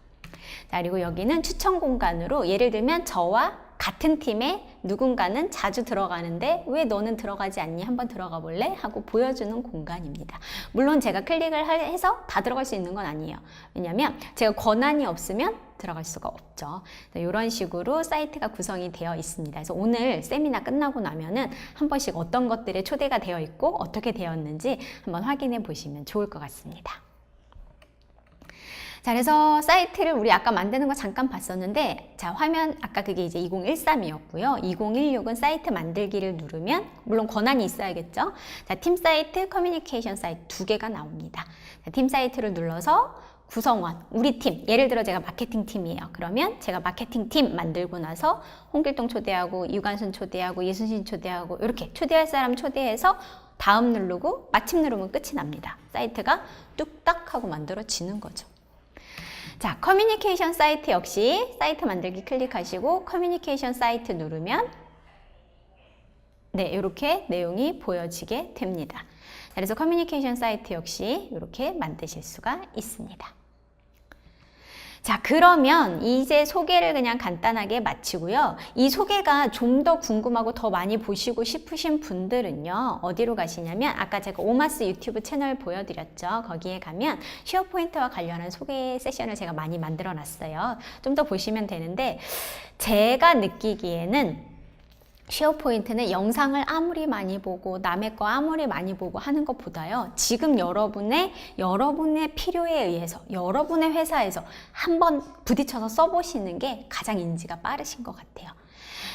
[SPEAKER 2] 자, 그리고 여기는 추천 공간으로 예를 들면 저와 같은 팀에 누군가는 자주 들어가는데 왜 너는 들어가지 않니? 한번 들어가 볼래? 하고 보여주는 공간입니다. 물론 제가 클릭을 해서 다 들어갈 수 있는 건 아니에요. 왜냐하면 제가 권한이 없으면 들어갈 수가 없죠. 이런 식으로 사이트가 구성이 되어 있습니다. 그래서 오늘 세미나 끝나고 나면은 한 번씩 어떤 것들에 초대가 되어 있고 어떻게 되었는지 한번 확인해 보시면 좋을 것 같습니다. 자, 그래서 사이트를 우리 아까 만드는 거 잠깐 봤었는데, 자, 화면 아까 그게 이제 2013이었고요. 2016은 사이트 만들기를 누르면 물론 권한이 있어야겠죠. 자, 팀 사이트, 커뮤니케이션 사이트 두 개가 나옵니다. 자, 팀 사이트를 눌러서 구성원, 우리 팀, 예를 들어 제가 마케팅 팀이에요. 그러면 제가 마케팅 팀 만들고 나서 홍길동 초대하고 유관순 초대하고 이순신 초대하고 이렇게 초대할 사람 초대해서 다음 누르고 마침 누르면 끝이 납니다. 사이트가 뚝딱 하고 만들어지는 거죠. 자, 커뮤니케이션 사이트 역시 사이트 만들기 클릭하시고 커뮤니케이션 사이트 누르면 이렇게 내용이 보여지게 됩니다. 그래서 커뮤니케이션 사이트 역시 이렇게 만드실 수가 있습니다. 자, 그러면 이제 소개를 그냥 간단하게 마치고요. 이 소개가 좀 더 궁금하고 더 많이 보시고 싶으신 분들은요. 어디로 가시냐면 아까 제가 오마스 유튜브 채널 보여드렸죠. 거기에 가면 쉐어포인트와 관련한 소개 세션을 제가 많이 만들어 놨어요. 좀 더 보시면 되는데 제가 느끼기에는 쉐어포인트는 영상을 아무리 많이 보고 남의 거 아무리 많이 보고 하는 것보다요. 지금 여러분의 필요에 의해서 여러분의 회사에서 한번 부딪혀서 써보시는 게 가장 인지가 빠르신 것 같아요.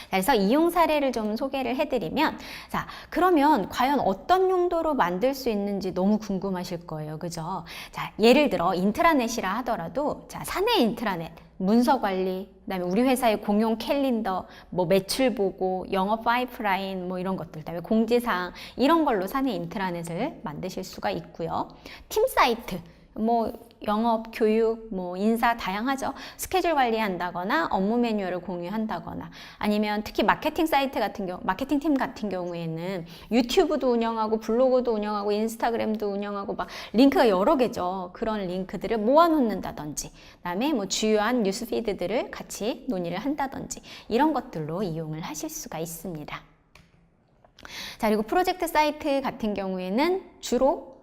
[SPEAKER 2] 그래서 이용 사례를 좀 소개를 해드리면, 자, 그러면 과연 어떤 용도로 만들 수 있는지 너무 궁금하실 거예요. 그죠? 자, 예를 들어 인트라넷이라 하더라도, 자, 사내 인트라넷, 문서 관리, 그다음에 우리 회사의 공용 캘린더, 뭐 매출 보고, 영업 파이프라인, 뭐 이런 것들, 그다음에 공지사항 이런 걸로 사내 인트라넷을 만드실 수가 있고요. 팀 사이트, 뭐 영업, 교육, 뭐 인사 다양하죠. 스케줄 관리한다거나 업무 매뉴얼을 공유한다거나 아니면 특히 마케팅 사이트 같은 경우, 마케팅 팀 같은 경우에는 유튜브도 운영하고 블로그도 운영하고 인스타그램도 운영하고 막 링크가 여러 개죠. 그런 링크들을 모아놓는다든지 그다음에 뭐 주요한 뉴스 피드들을 같이 논의를 한다든지 이런 것들로 이용을 하실 수가 있습니다. 자, 그리고 프로젝트 사이트 같은 경우에는 주로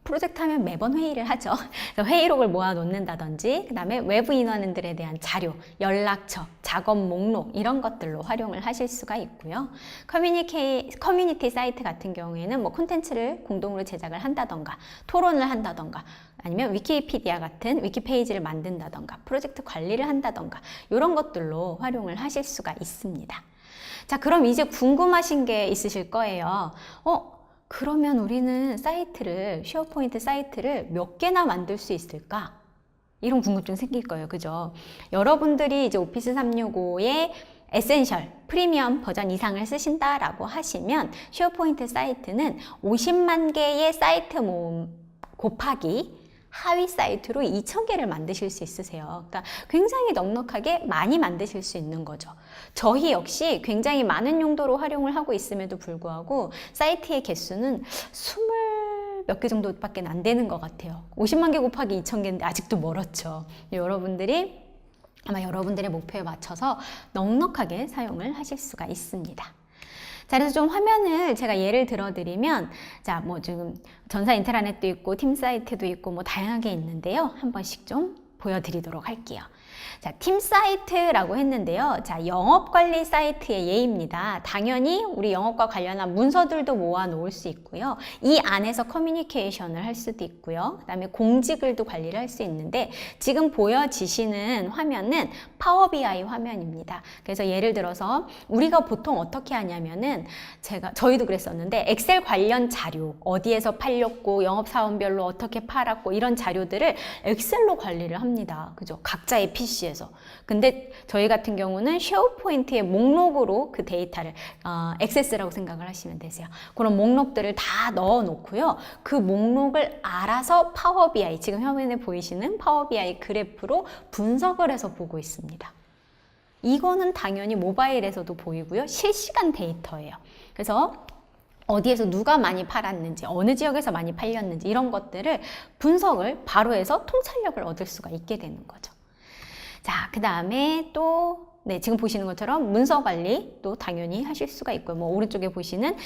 [SPEAKER 2] 프로젝트 하면 매번 회의를 하죠. 그래서 회의록을 모아 놓는다든지 그 다음에 외부 인원들에 대한 자료, 연락처, 작업 목록 이런 것들로 활용을 하실 수가 있고요. 커뮤니티 사이트 같은 경우에는 뭐 콘텐츠를 공동으로 제작을 한다던가 토론을 한다던가 아니면 위키피디아 같은 위키 페이지를 만든다던가 프로젝트 관리를 한다던가 이런 것들로 활용을 하실 수가 있습니다. 자, 그럼 이제 궁금하신 게 있으실 거예요. 그러면 우리는 사이트를, 쉐어포인트 사이트를 몇 개나 만들 수 있을까? 이런 궁금증 생길 거예요. 그죠? 여러분들이 이제 오피스 365의 에센셜, 프리미엄 버전 이상을 쓰신다라고 하시면 쉐어포인트 사이트는 50만 개의 사이트 모음 곱하기 하위 사이트로 2,000개를 만드실 수 있으세요. 그러니까 굉장히 넉넉하게 많이 만드실 수 있는 거죠. 저희 역시 굉장히 많은 용도로 활용을 하고 있음에도 불구하고 사이트의 개수는 20 몇 개 정도밖에 안 되는 것 같아요. 50만 개 곱하기 2,000개인데 아직도 멀었죠. 여러분들이 아마 여러분들의 목표에 맞춰서 넉넉하게 사용을 하실 수가 있습니다. 자, 그래서 좀 화면을 제가 예를 들어드리면, 자, 뭐 지금 전사 인트라넷도 있고, 팀 사이트도 있고, 뭐 다양하게 있는데요. 한 번씩 좀 보여드리도록 할게요. 자, 팀 사이트라고 했는데요. 자, 영업관리 사이트의 예입니다. 당연히 우리 영업과 관련한 문서들도 모아 놓을 수 있고요. 이 안에서 커뮤니케이션을 할 수도 있고요. 그 다음에 공지글도 관리를 할 수 있는데 지금 보여지시는 화면은 파워 BI 화면입니다. 그래서 예를 들어서 우리가 보통 어떻게 하냐면은 저희도 그랬었는데 엑셀 관련 자료, 어디에서 팔렸고 영업사원별로 어떻게 팔았고 이런 자료들을 엑셀로 관리를 합니다. 그죠? 각자의 PC에서. 근데 저희 같은 경우는 쉐어포인트의 목록으로 그 데이터를 액세스라고 생각을 하시면 되세요. 그런 목록들을 다 넣어 놓고요. 그 목록을 알아서 파워 BI, 지금 화면에 보이시는 파워 BI 그래프로 분석을 해서 보고 있습니다. 이거는 당연히 모바일에서도 보이고요. 실시간 데이터예요. 그래서 어디에서 누가 많이 팔았는지, 어느 지역에서 많이 팔렸는지 이런 것들을 분석을 바로 해서 통찰력을 얻을 수가 있게 되는 거죠. 자, 그 다음에 또 지금 보시는 것처럼 문서 관리도 당연히 하실 수가 있고요. 뭐 오른쪽에 보시는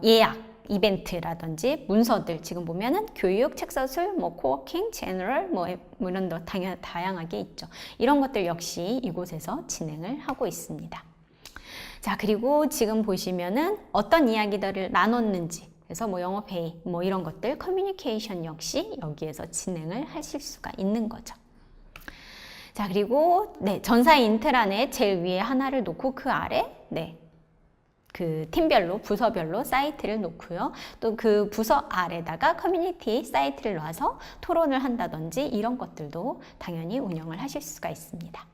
[SPEAKER 2] 예약, 이벤트라든지 문서들 지금 보면은 교육, 책서술, 뭐 코워킹, 제너럴, 뭐 이런 거 다양하게 있죠. 이런 것들 역시 이곳에서 진행을 하고 있습니다. 자, 그리고 지금 보시면은 어떤 이야기들을 나눴는지, 그래서 뭐 영업회의, 뭐 이런 것들, 커뮤니케이션 역시 여기에서 진행을 하실 수가 있는 거죠. 자, 그리고 전사 인트라넷 제일 위에 하나를 놓고 그 아래 그 팀별로, 부서별로 사이트를 놓고요. 또 그 부서 아래다가 커뮤니티 사이트를 놔서 토론을 한다든지 이런 것들도 당연히 운영을 하실 수가 있습니다.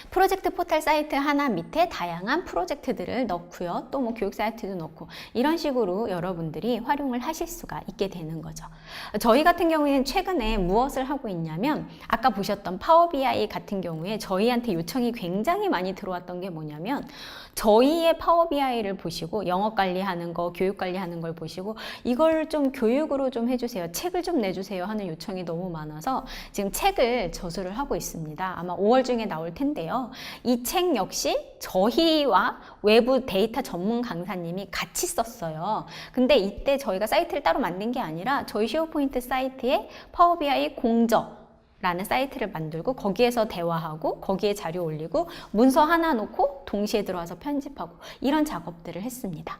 [SPEAKER 2] 프로젝트 포털 사이트 하나 밑에 다양한 프로젝트들을 넣고요. 또 뭐 교육 사이트도 넣고 이런 식으로 여러분들이 활용을 하실 수가 있게 되는 거죠. 저희 같은 경우에는 최근에 무엇을 하고 있냐면 아까 보셨던 파워 BI 같은 경우에 저희한테 요청이 굉장히 많이 들어왔던 게 뭐냐면 저희의 파워 BI를 보시고 영업 관리하는 거, 교육 관리하는 걸 보시고 이걸 좀 교육으로 좀 해주세요. 책을 좀 내주세요 하는 요청이 너무 많아서 지금 책을 저술을 하고 있습니다. 아마 5월 중에 나올 텐데요. 이 책 역시 저희와 외부 데이터 전문 강사님이 같이 썼어요. 근데 이때 저희가 사이트를 따로 만든 게 아니라 저희 쉐어포인트 사이트에 파워 BI 공저 라는 사이트를 만들고 거기에서 대화하고 거기에 자료 올리고 문서 하나 놓고 동시에 들어와서 편집하고 이런 작업들을 했습니다.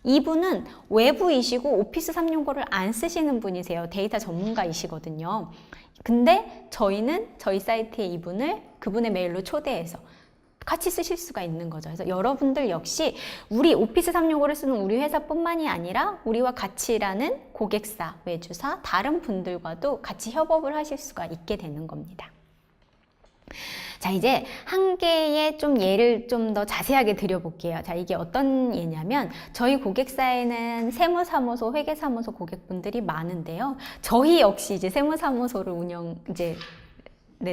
[SPEAKER 2] 이분은 외부이시고 오피스 365를 안 쓰시는 분이세요. 데이터 전문가이시거든요. 근데 저희는 저희 사이트에 이분을 그분의 메일로 초대해서 같이 쓰실 수가 있는 거죠. 그래서 여러분들 역시 우리 오피스 365를 쓰는 우리 회사뿐만이 아니라 우리와 같이 일하는 고객사, 외주사, 다른 분들과도 같이 협업을 하실 수가 있게 되는 겁니다. 자, 이제 한 개의 좀 예를 좀 더 자세하게 드려볼게요. 자, 이게 어떤 예냐면 저희 고객사에는 세무사무소, 회계사무소 고객분들이 많은데요. 저희 역시 이제 세무사무소를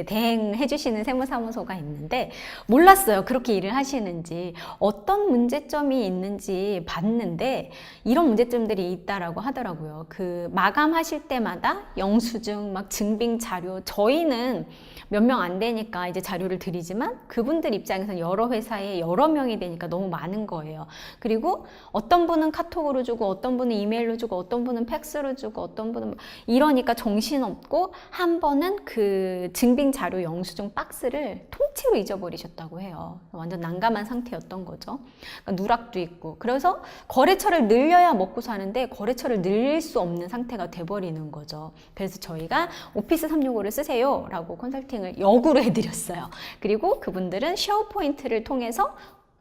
[SPEAKER 2] 대행해 주시는 세무사무소가 있는데 몰랐어요. 그렇게 일을 하시는지, 어떤 문제점이 있는지 봤는데 이런 문제점들이 있다라고 하더라고요. 그 마감하실 때마다 영수증, 막 증빙 자료, 저희는 몇 명 안 되니까 이제 자료를 드리지만 그분들 입장에서는 여러 회사에 여러 명이 되니까 너무 많은 거예요. 그리고 어떤 분은 카톡으로 주고, 어떤 분은 이메일로 주고, 어떤 분은 팩스로 주고, 어떤 분은 이러니까 정신없고, 한 번은 그 증빙 자료 영수증 박스를 통째로 잊어버리셨다고 해요. 완전 난감한 상태였던 거죠. 그러니까 누락도 있고. 그래서 거래처를 늘려야 먹고 사는데 거래처를 늘릴 수 없는 상태가 돼버리는 거죠. 그래서 저희가 오피스 365를 쓰세요 라고 컨설팅을 역으로 해드렸어요. 그리고 그분들은 쉐어포인트를 통해서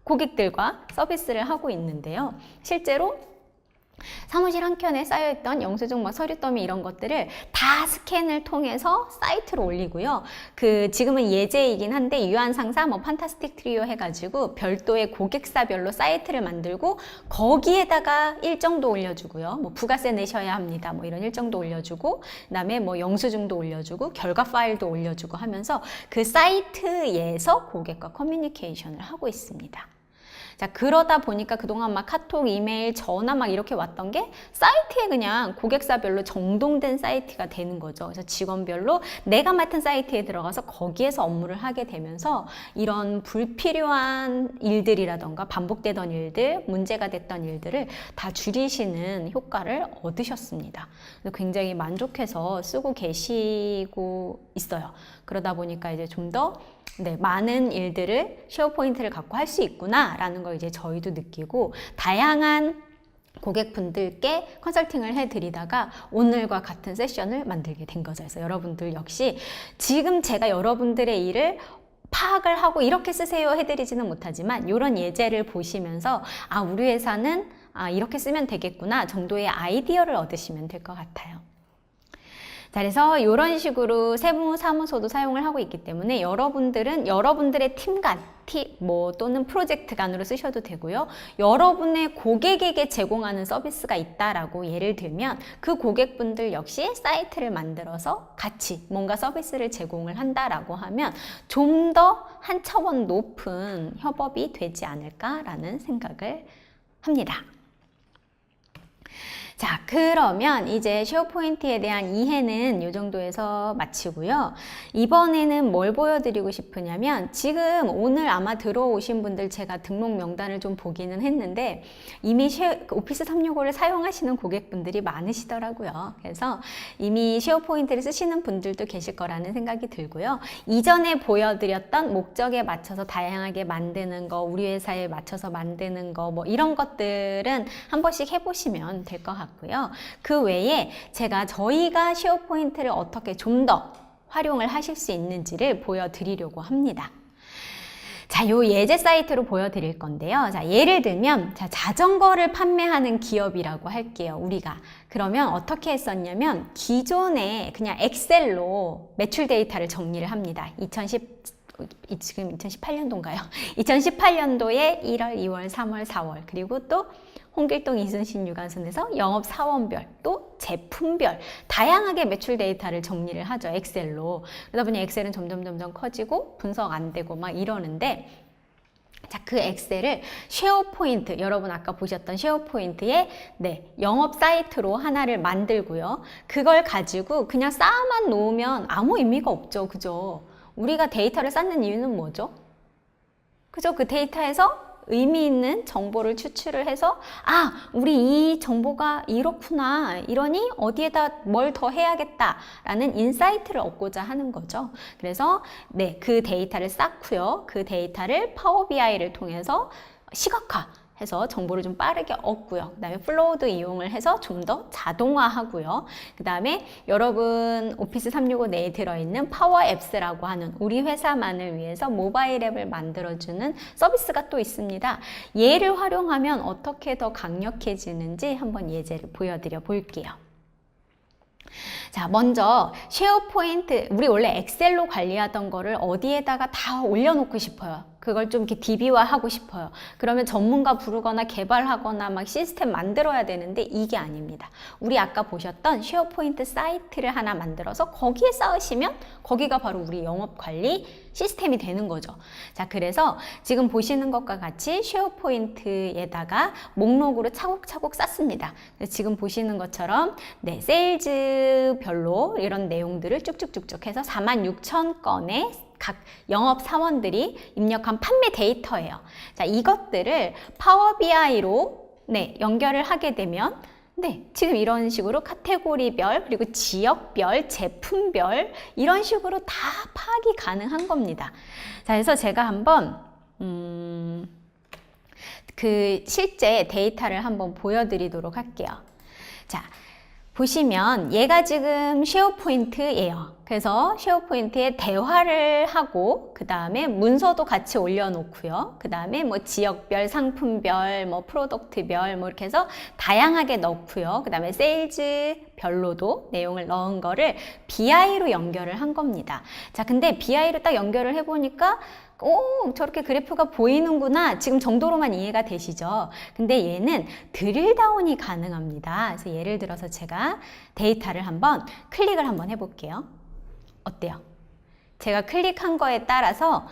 [SPEAKER 2] 고객들과 서비스를 하고 있는데요. 실제로 사무실 한켠에 쌓여있던 영수증, 막 서류 더미 이런 것들을 다 스캔을 통해서 사이트로 올리고요. 지금은 예제이긴 한데 유한상사, 뭐 판타스틱 트리오 해가지고 별도의 고객사별로 사이트를 만들고 거기에다가 일정도 올려주고요. 뭐 부가세 내셔야 합니다. 뭐 이런 일정도 올려주고, 그다음에 뭐 영수증도 올려주고, 결과 파일도 올려주고 하면서 그 사이트에서 고객과 커뮤니케이션을 하고 있습니다. 자, 그러다 보니까 그동안 막 카톡, 이메일, 전화 막 이렇게 왔던 게 사이트에 그냥 고객사별로 정동된 사이트가 되는 거죠. 그래서 직원별로 내가 맡은 사이트에 들어가서 거기에서 업무를 하게 되면서 이런 불필요한 일들이라던가 반복되던 일들, 문제가 됐던 일들을 다 줄이시는 효과를 얻으셨습니다. 그래서 굉장히 만족해서 쓰고 계시고 있어요. 그러다 보니까 이제 좀 더 많은 일들을 쉐어포인트를 갖고 할 수 있구나 라는 걸 이제 저희도 느끼고, 다양한 고객분들께 컨설팅을 해드리다가 오늘과 같은 세션을 만들게 된 거죠. 그래서 여러분들 역시 지금 제가 여러분들의 일을 파악을 하고 이렇게 쓰세요 해드리지는 못하지만 이런 예제를 보시면서 우리 회사는 이렇게 쓰면 되겠구나 정도의 아이디어를 얻으시면 될 것 같아요. 자, 그래서 이런 식으로 세무사무소도 사용을 하고 있기 때문에 여러분들은 여러분들의 팀 간, 또는 프로젝트 간으로 쓰셔도 되고요. 여러분의 고객에게 제공하는 서비스가 있다라고 예를 들면 그 고객분들 역시 사이트를 만들어서 같이 뭔가 서비스를 제공을 한다라고 하면 좀 더 한 차원 높은 협업이 되지 않을까라는 생각을 합니다. 자, 그러면 이제 쉐어포인트에 대한 이해는 이 정도에서 마치고요. 이번에는 뭘 보여드리고 싶으냐면, 지금 오늘 아마 들어오신 분들 제가 등록 명단을 좀 보기는 했는데 이미 오피스 365를 사용하시는 고객분들이 많으시더라고요. 그래서 이미 쉐어포인트를 쓰시는 분들도 계실 거라는 생각이 들고요. 이전에 보여드렸던 목적에 맞춰서 다양하게 만드는 거, 우리 회사에 맞춰서 만드는 거, 뭐 이런 것들은 한 번씩 해보시면 될 것 같고요. 그 외에 저희가 쉐어포인트를 어떻게 좀 더 활용을 하실 수 있는지를 보여드리려고 합니다. 자, 요 예제 사이트로 보여드릴 건데요. 자, 예를 들면, 자전거를 판매하는 기업이라고 할게요, 우리가. 그러면 어떻게 했었냐면, 기존에 그냥 엑셀로 매출 데이터를 정리를 합니다. 지금 2018년도인가요? 2018년도에 1월, 2월, 3월, 4월, 그리고 또 홍길동, 이순신 유관순에서 영업 사원별, 또 제품별 다양하게 매출 데이터를 정리를 하죠, 엑셀로. 그러다 보니 엑셀은 점점 커지고 분석 안 되고 막 이러는데, 자, 그 엑셀을 쉐어포인트, 여러분 아까 보셨던 쉐어포인트에 영업 사이트로 하나를 만들고요. 그걸 가지고 그냥 쌓아만 놓으면 아무 의미가 없죠, 그죠? 우리가 데이터를 쌓는 이유는 뭐죠? 그죠? 그 데이터에서 의미 있는 정보를 추출을 해서 우리 이 정보가 이렇구나, 이러니 어디에다 뭘 더 해야겠다라는 인사이트를 얻고자 하는 거죠. 그래서 그 데이터를 쌓고요. 그 데이터를 파워 BI를 통해서 시각화해서 정보를 좀 빠르게 얻고요. 그 다음에 플로우도 이용을 해서 좀 더 자동화하고요. 그 다음에 여러분 오피스 365 내에 들어있는 파워 앱스라고 하는 우리 회사만을 위해서 모바일 앱을 만들어주는 서비스가 또 있습니다. 얘를 활용하면 어떻게 더 강력해지는지 한번 예제를 보여드려 볼게요. 자, 먼저 쉐어포인트, 우리 원래 엑셀로 관리하던 거를 어디에다가 다 올려놓고 싶어요. 그걸 좀 이렇게 DB화하고 싶어요. 그러면 전문가 부르거나 개발하거나 막 시스템 만들어야 되는데 이게 아닙니다. 우리 아까 보셨던 쉐어포인트 사이트를 하나 만들어서 거기에 쌓으시면 거기가 바로 우리 영업관리 시스템이 되는 거죠. 자, 그래서 지금 보시는 것과 같이 쉐어포인트에다가 목록으로 차곡차곡 쌓습니다. 지금 보시는 것처럼 네, 세일즈별로 이런 내용들을 쭉쭉쭉쭉 해서 46,000건의 각 영업 사원들이 입력한 판매 데이터예요. 자, 이것들을 파워 BI로 네, 연결을 하게 되면 네, 지금 이런 식으로 카테고리별 그리고 지역별, 제품별 이런 식으로 다 파악이 가능한 겁니다. 자, 그래서 제가 한번 그 실제 데이터를 한번 보여드리도록 할게요. 자, 보시면 얘가 지금 쉐어포인트예요. 그래서 쉐어포인트에 대화를 하고 그 다음에 문서도 같이 올려놓고요. 그 다음에 뭐 지역별, 상품별, 뭐 프로덕트별 뭐 이렇게 해서 다양하게 넣고요. 그 다음에 세일즈별로도 내용을 넣은 거를 BI로 연결을 한 겁니다. 자, 근데 BI로 딱 연결을 해보니까 오, 저렇게 그래프가 보이는구나. 지금 정도로만 이해가 되시죠? 근데 얘는 드릴다운이 가능합니다. 그래서 예를 들어서 제가 데이터를 한번 클릭을 한번 해볼게요. 어때요? 제가 클릭한 거에 따라서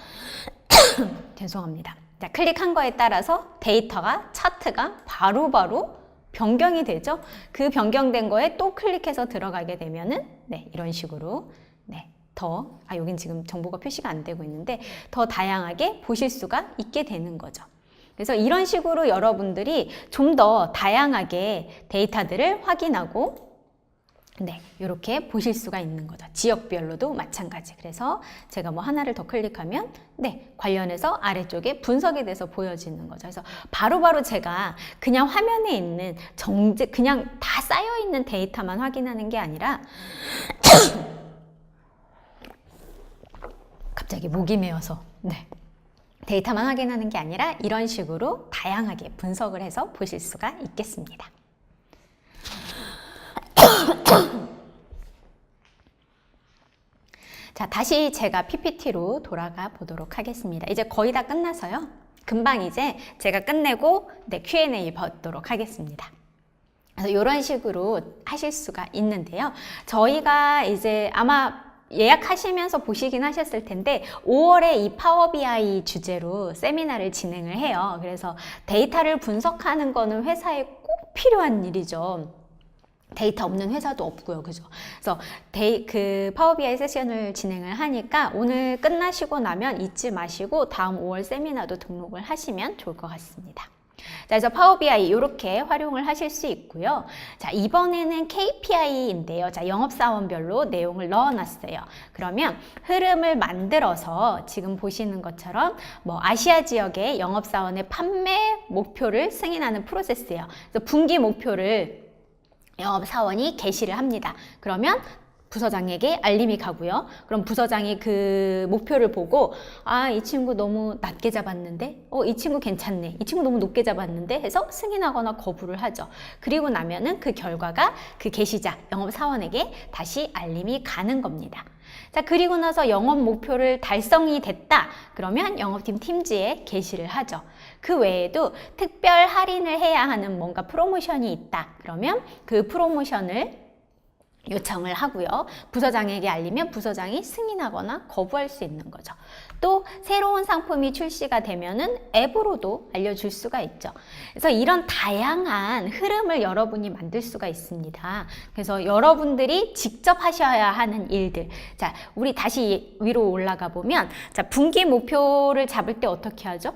[SPEAKER 2] 죄송합니다. 자, 클릭한 거에 따라서 데이터가, 차트가 바로바로 변경이 되죠? 그 변경된 거에 또 클릭해서 들어가게 되면은 네, 이런 식으로 네. 여긴 지금 정보가 표시가 안 되고 있는데 더 다양하게 보실 수가 있게 되는 거죠. 그래서 이런 식으로 여러분들이 좀 더 다양하게 데이터들을 확인하고 네, 이렇게 보실 수가 있는 거죠. 지역별로도 마찬가지. 그래서 제가 뭐 하나를 더 클릭하면 네, 관련해서 아래쪽에 분석이 돼서 보여지는 거죠. 그래서 바로바로 제가 그냥 화면에 있는 그냥 다 쌓여 있는 데이터만 확인하는 게 아니라 갑자기 목이 메어서 네. 데이터만 확인하는 게 아니라 이런 식으로 다양하게 분석을 해서 보실 수가 있겠습니다. 자, 다시 제가 PPT로 돌아가 보도록 하겠습니다. 이제 거의 다 끝나서요. 금방 이제 제가 끝내고 네, Q&A 받도록 하겠습니다. 그래서 이런 식으로 하실 수가 있는데요. 저희가 이제 아마 예약하시면서 보시긴 하셨을 텐데 5월에 이 파워 BI 주제로 세미나를 진행을 해요. 그래서 데이터를 분석하는 거는 회사에 꼭 필요한 일이죠. 데이터 없는 회사도 없고요. 그죠? 그래서 그 파워 BI 세션을 진행을 하니까 오늘 끝나시고 나면 잊지 마시고 다음 5월 세미나도 등록을 하시면 좋을 것 같습니다. 자, 그래서 파워 BI 이렇게 활용을 하실 수 있고요. 자, 이번에는 KPI인데요. 자, 영업사원별로 내용을 넣어놨어요. 그러면 흐름을 만들어서 지금 보시는 것처럼 뭐 아시아 지역의 영업사원의 판매 목표를 승인하는 프로세스예요. 그래서 분기 목표를 영업사원이 게시를 합니다. 그러면 부서장에게 알림이 가고요. 그럼 부서장이 그 목표를 보고 아, 이 친구 너무 낮게 잡았는데 이 친구 괜찮네. 이 친구 너무 높게 잡았는데 해서 승인하거나 거부를 하죠. 그리고 나면은 그 결과가 그 게시자, 영업사원에게 다시 알림이 가는 겁니다. 자, 그리고 나서 영업 목표를 달성이 됐다. 그러면 영업팀 팀지에 게시를 하죠. 그 외에도 특별 할인을 해야 하는 뭔가 프로모션이 있다. 그러면 그 프로모션을 요청을 하고요. 부서장에게 알리면 부서장이 승인하거나 거부할 수 있는 거죠. 또 새로운 상품이 출시가 되면은 앱으로도 알려줄 수가 있죠. 그래서 이런 다양한 흐름을 여러분이 만들 수가 있습니다. 그래서 여러분들이 직접 하셔야 하는 일들. 자, 우리 다시 위로 올라가 보면 자, 분기 목표를 잡을 때 어떻게 하죠?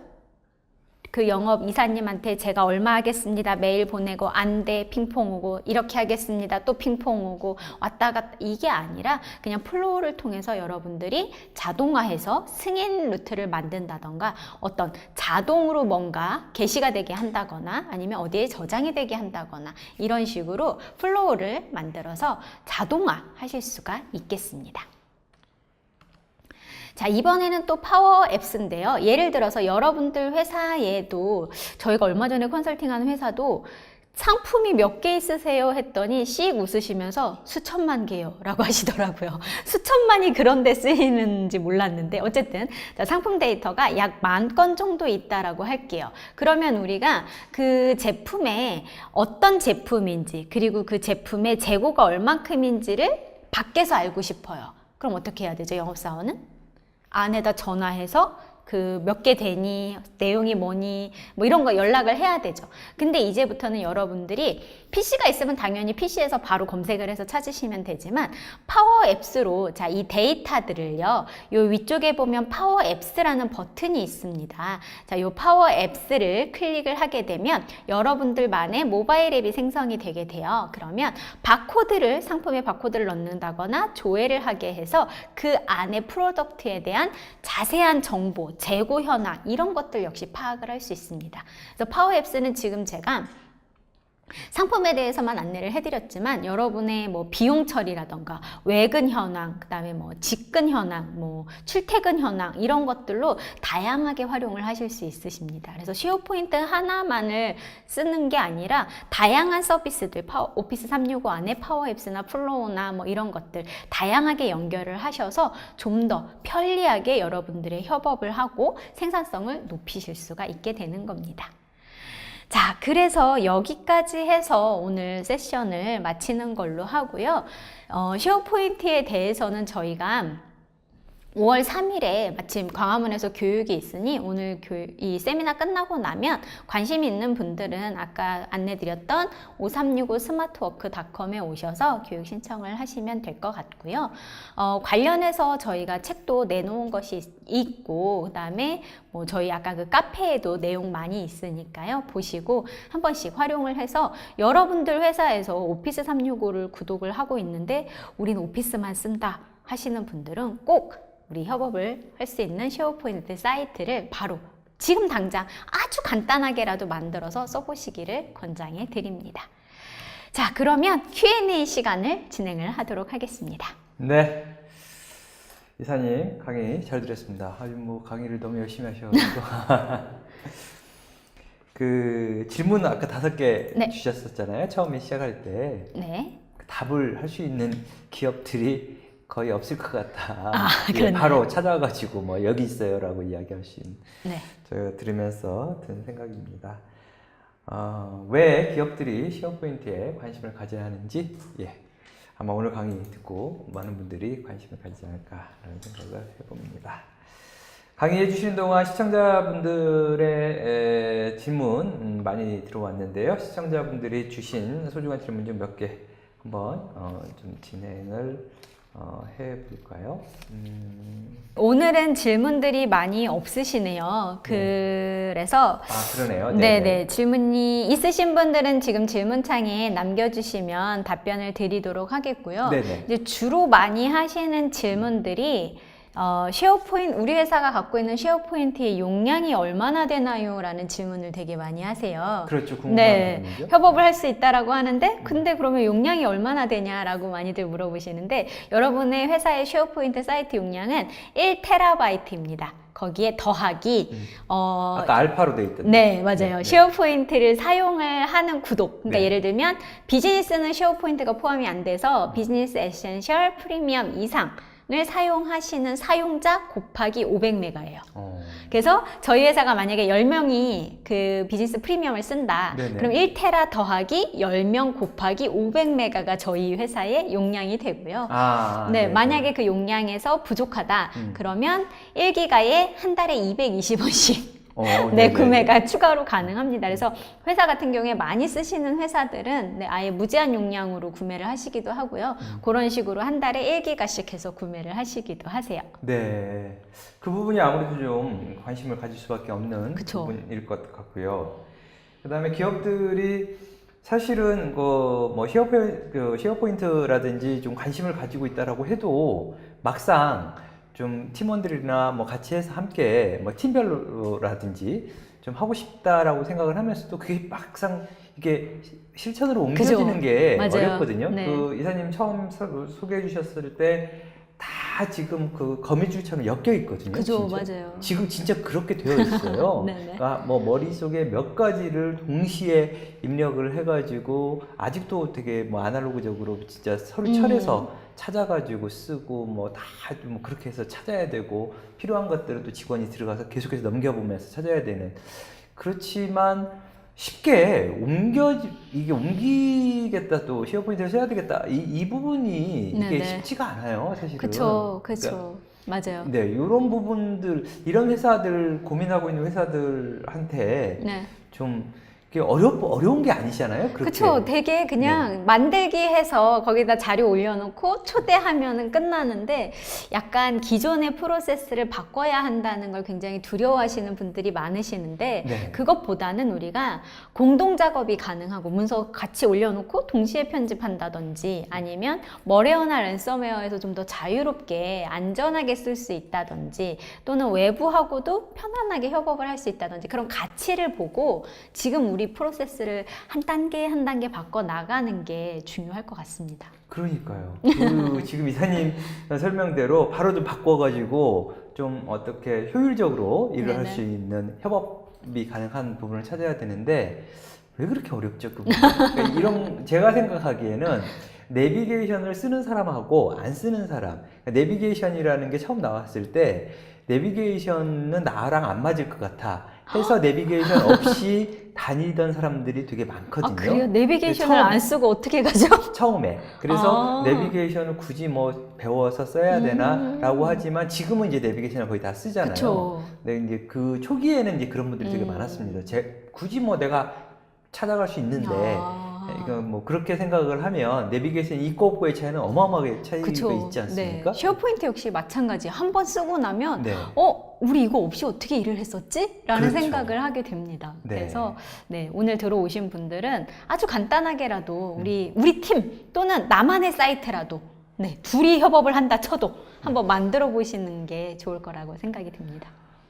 [SPEAKER 2] 그 영업 이사님한테 제가 얼마 하겠습니다. 메일 보내고 안 돼 핑퐁 오고 이렇게 하겠습니다. 또 핑퐁 오고 왔다 갔다 이게 아니라 그냥 플로우를 통해서 여러분들이 자동화해서 승인 루트를 만든다던가 어떤 자동으로 뭔가 게시가 되게 한다거나 아니면 어디에 저장이 되게 한다거나 이런 식으로 플로우를 만들어서 자동화 하실 수가 있겠습니다. 자, 이번에는 또 파워 앱스인데요. 예를 들어서 여러분들 회사에도 저희가 얼마 전에 컨설팅하는 회사도 상품이 몇 개 있으세요? 했더니 씩 웃으시면서 수천만 개요 라고 하시더라고요. 수천만이 그런 데 쓰이는지 몰랐는데 어쨌든 자, 상품 데이터가 약 10,000건 정도 있다라고 할게요. 그러면 우리가 그 제품에 어떤 제품인지 그리고 그 제품의 재고가 얼만큼인지를 밖에서 알고 싶어요. 그럼 어떻게 해야 되죠? 영업사원은? 안에다 전화해서 그 몇 개 되니, 내용이 뭐니, 뭐 이런 거 연락을 해야 되죠. 근데 이제부터는 여러분들이 PC가 있으면 당연히 PC에서 바로 검색을 해서 찾으시면 되지만 파워 앱스로 자, 이 데이터들을요, 요 위쪽에 보면 파워 앱스라는 버튼이 있습니다. 자, 요 파워 앱스를 클릭을 하게 되면 여러분들만의 모바일 앱이 생성이 되게 돼요. 그러면 바코드를, 상품의 바코드를 넣는다거나 조회를 하게 해서 그 안에 프로덕트에 대한 자세한 정보, 재고 현황 이런 것들 역시 파악을 할 수 있습니다. 그래서 파워 앱스는 지금 제가 상품에 대해서만 안내를 해드렸지만 여러분의 뭐 비용 처리라던가 외근 현황, 그 다음에 뭐 직근 현황, 뭐 출퇴근 현황 이런 것들로 다양하게 활용을 하실 수 있으십니다. 그래서 쉐어포인트 하나만을 쓰는 게 아니라 다양한 서비스들, 오피스 365 안에 파워앱스나 플로우나 뭐 이런 것들 다양하게 연결을 하셔서 좀 더 편리하게 여러분들의 협업을 하고 생산성을 높이실 수가 있게 되는 겁니다. 자, 그래서 여기까지 해서 오늘 세션을 마치는 걸로 하고요. 쉐어포인트에 대해서는 저희가 5월 3일에 마침 광화문에서 교육이 있으니 오늘 이 세미나 끝나고 나면 관심 있는 분들은 아까 안내드렸던 5365smartwork.com에 오셔서 교육 신청을 하시면 될 것 같고요. 관련해서 저희가 책도 내놓은 것이 있고 그 다음에 뭐 저희 아까 그 카페에도 내용 많이 있으니까요. 보시고 한 번씩 활용을 해서 여러분들 회사에서 오피스 365를 구독을 하고 있는데 우리는 오피스만 쓴다 하시는 분들은 꼭 우리 협업을 할 수 있는 쉐어포인트 사이트를 바로 지금 당장 아주 간단하게라도 만들어서 써보시기를 권장해 드립니다. 자, 그러면 Q&A 시간을 진행을 하도록 하겠습니다.
[SPEAKER 1] 네, 이사님 강의 잘 들었습니다. 아주 뭐 강의를 너무 열심히 하셔가지고 그 질문 아까 5개
[SPEAKER 2] 네.
[SPEAKER 1] 주셨었잖아요. 처음에 시작할 때
[SPEAKER 2] 네.
[SPEAKER 1] 답을 할 수 있는 기업들이 거의 없을 것 같다.
[SPEAKER 2] 아,
[SPEAKER 1] 예,
[SPEAKER 2] 그렇네요.
[SPEAKER 1] 바로 찾아가지고 뭐 여기 있어요라고 이야기할 수 있는.
[SPEAKER 2] 네.
[SPEAKER 1] 제가 들으면서 든 생각입니다. 왜 기업들이 쉐어포인트에 관심을 가져야 하는지, 예, 아마 오늘 강의 듣고 많은 분들이 관심을 가지지 않을까라는 생각을 해봅니다. 강의해 주시는 동안 시청자분들의 질문 많이 들어왔는데요. 시청자분들이 주신 소중한 질문 좀 몇 개 한번 좀 진행을 해볼까요?
[SPEAKER 2] 오늘은 질문들이 많이 없으시네요. 그래서
[SPEAKER 1] 그러네요.
[SPEAKER 2] 네네, 질문이 있으신 분들은 지금 질문창에 남겨주시면 답변을 드리도록 하겠고요.
[SPEAKER 1] 네네.
[SPEAKER 2] 이제 주로 많이 하시는 질문들이 쉐어포인트, 우리 회사가 갖고 있는 쉐어포인트의 용량이 얼마나 되나요? 라는 질문을 되게 많이 하세요.
[SPEAKER 1] 그렇죠. 궁금한
[SPEAKER 2] 네,
[SPEAKER 1] 부분이죠.
[SPEAKER 2] 협업을 할 수 있다라고 하는데 근데 그러면 용량이 얼마나 되냐라고 많이들 물어보시는데 여러분의 회사의 쉐어포인트 사이트 용량은 1TB입니다. 거기에 더하기
[SPEAKER 1] 아까 알파로 돼 있던데.
[SPEAKER 2] 네, 맞아요.
[SPEAKER 1] 네.
[SPEAKER 2] 쉐어포인트를 사용을 하는 구독. 그러니까
[SPEAKER 1] 네.
[SPEAKER 2] 예를 들면 비즈니스는 쉐어포인트가 포함이 안 돼서 비즈니스 에센셜 프리미엄 이상을 사용하시는 사용자 곱하기 500메가예요. 그래서 저희 회사가 만약에 10명이 그 비즈니스 프리미엄을 쓴다.
[SPEAKER 1] 네네.
[SPEAKER 2] 그럼 1테라 더하기 10명 곱하기 500메가가 저희 회사의 용량이 되고요. 네, 만약에 그 용량에서 부족하다. 그러면 1기가에 한 달에 220원씩 네, 구매가 추가로 가능합니다. 그래서 회사 같은 경우에 많이 쓰시는 회사들은 네, 아예 무제한 용량으로 구매를 하시기도 하고요. 그런 식으로 한 달에 1기가씩 해서 구매를 하시기도 하세요.
[SPEAKER 1] 네, 그 부분이 아무래도 좀 관심을 가질 수밖에 없는
[SPEAKER 2] 그쵸.
[SPEAKER 1] 부분일 것 같고요. 그 다음에 기업들이 사실은 뭐 쉐어포인트라든지 좀 관심을 가지고 있다라고 해도 막상 좀 팀원들이나 뭐 같이 해서 함께 뭐 팀별로라든지 좀 하고 싶다라고 생각을 하면서도 그게 막상 이게 실천으로 옮겨지는
[SPEAKER 2] 그죠.
[SPEAKER 1] 게
[SPEAKER 2] 맞아요.
[SPEAKER 1] 어렵거든요.
[SPEAKER 2] 네.
[SPEAKER 1] 그 이사님 처음 소개해 주셨을 때 다 다 지금 그 거미줄처럼 엮여 있거든요.
[SPEAKER 2] 그죠,
[SPEAKER 1] 진짜.
[SPEAKER 2] 맞아요.
[SPEAKER 1] 지금 진짜 그렇게 되어 있어요.
[SPEAKER 2] 네네.
[SPEAKER 1] 그러니까 뭐 머릿속에 몇 가지를 동시에 입력을 해가지고 아직도 되게 뭐 아날로그적으로 진짜 서로 철해서 찾아가지고 쓰고 뭐 다 뭐 그렇게 해서 찾아야 되고 필요한 것들은 또 직원이 들어가서 계속해서 넘겨보면서 찾아야 되는. 그렇지만 쉽게 이게 옮기겠다 또 쉐어포인트를 써야 되겠다 이 부분이 이게
[SPEAKER 2] 네네.
[SPEAKER 1] 쉽지가 않아요 사실은.
[SPEAKER 2] 그쵸,
[SPEAKER 1] 그러니까
[SPEAKER 2] 맞아요.
[SPEAKER 1] 네, 이런 부분들, 이런 회사들, 고민하고 있는 회사들한테
[SPEAKER 2] 네.
[SPEAKER 1] 좀 이게 어려운 게 아니잖아요. 그렇게.
[SPEAKER 2] 그쵸. 되게 그냥 만들기 해서 거기다 자료 올려놓고 초대하면은 끝나는데 약간 기존의 프로세스를 바꿔야 한다는 걸 굉장히 두려워하시는 분들이 많으시는데
[SPEAKER 1] 네.
[SPEAKER 2] 그것보다는 우리가 공동 작업이 가능하고 문서 같이 올려놓고 동시에 편집한다든지 아니면 머레어나 랜섬웨어에서 좀 더 자유롭게 안전하게 쓸 수 있다든지 또는 외부하고도 편안하게 협업을 할 수 있다든지 그런 가치를 보고 지금 우리 프로세스를 한 단계 한 단계 바꿔 나가는 게 중요할 것 같습니다.
[SPEAKER 1] 그러니까요. 지금 이사님 설명대로 바로 좀 바꿔가지고 좀 어떻게 효율적으로 일을 할
[SPEAKER 2] 네네.
[SPEAKER 1] 수 있는 협업이 가능한 부분을 찾아야 되는데 왜 그렇게 어렵죠? 그 부분. 그러니까 이런 제가 생각하기에는 내비게이션을 쓰는 사람하고 안 쓰는 사람, 그러니까 내비게이션이라는 게 처음 나왔을 때 내비게이션은 나랑 안 맞을 것 같아 해서 내비게이션 없이 다니던 사람들이 되게 많거든요.
[SPEAKER 2] 아, 그래요? 내비게이션을
[SPEAKER 1] 처음-
[SPEAKER 2] 안 쓰고 어떻게 가죠?
[SPEAKER 1] 처음에. 그래서
[SPEAKER 2] 아.
[SPEAKER 1] 내비게이션을 굳이 뭐 배워서 써야 되나 라고 하지만 지금은 이제 내비게이션을 거의 다 쓰잖아요.
[SPEAKER 2] 그쵸.
[SPEAKER 1] 근데 이제 그 초기에는 이제 그런 분들이 되게 많았습니다. 굳이 뭐 내가 찾아갈 수 있는데 이거 뭐 그렇게 생각을 하면 내비게이션 있고 없고의 차이는 어마어마하게 차이가 있지 않습니까?
[SPEAKER 2] 네. 쉐어포인트 역시 마찬가지. 한 번 쓰고 나면
[SPEAKER 1] 네.
[SPEAKER 2] 우리 이거 없이 어떻게 일을 했었지? 라는
[SPEAKER 1] 그렇죠.
[SPEAKER 2] 생각을 하게 됩니다.
[SPEAKER 1] 네.
[SPEAKER 2] 그래서 네, 오늘 들어오신 분들은 아주 간단하게라도 우리 팀 또는 나만의 사이트라도 네, 둘이 협업을 한다 쳐도 한번 만들어 보시는 게 좋을 거라고 생각이 듭니다.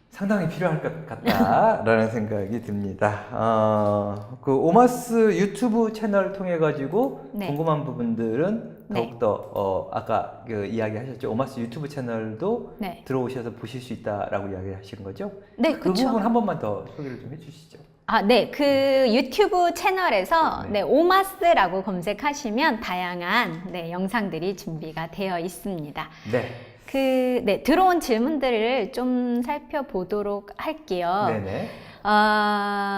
[SPEAKER 1] 상당히 필요할 것 같다라는 생각이 듭니다. 그 오마스 유튜브 채널 통해 가지고
[SPEAKER 2] 네.
[SPEAKER 1] 궁금한 부분들은
[SPEAKER 2] 네.
[SPEAKER 1] 더욱더 아까 그 이야기하셨죠. 오마스 유튜브 채널도
[SPEAKER 2] 네.
[SPEAKER 1] 들어오셔서 보실 수 있다라고 이야기하신 거죠?
[SPEAKER 2] 네,
[SPEAKER 1] 그
[SPEAKER 2] 그쵸.
[SPEAKER 1] 부분 한 번만 더 소개를 좀 해주시죠.
[SPEAKER 2] 아, 네. 그 유튜브 채널에서
[SPEAKER 1] 네.
[SPEAKER 2] 네, 오마스라고 검색하시면 다양한 네, 영상들이 준비가 되어 있습니다.
[SPEAKER 1] 네,
[SPEAKER 2] 네, 들어온 질문들을 좀 살펴보도록 할게요.
[SPEAKER 1] 네네.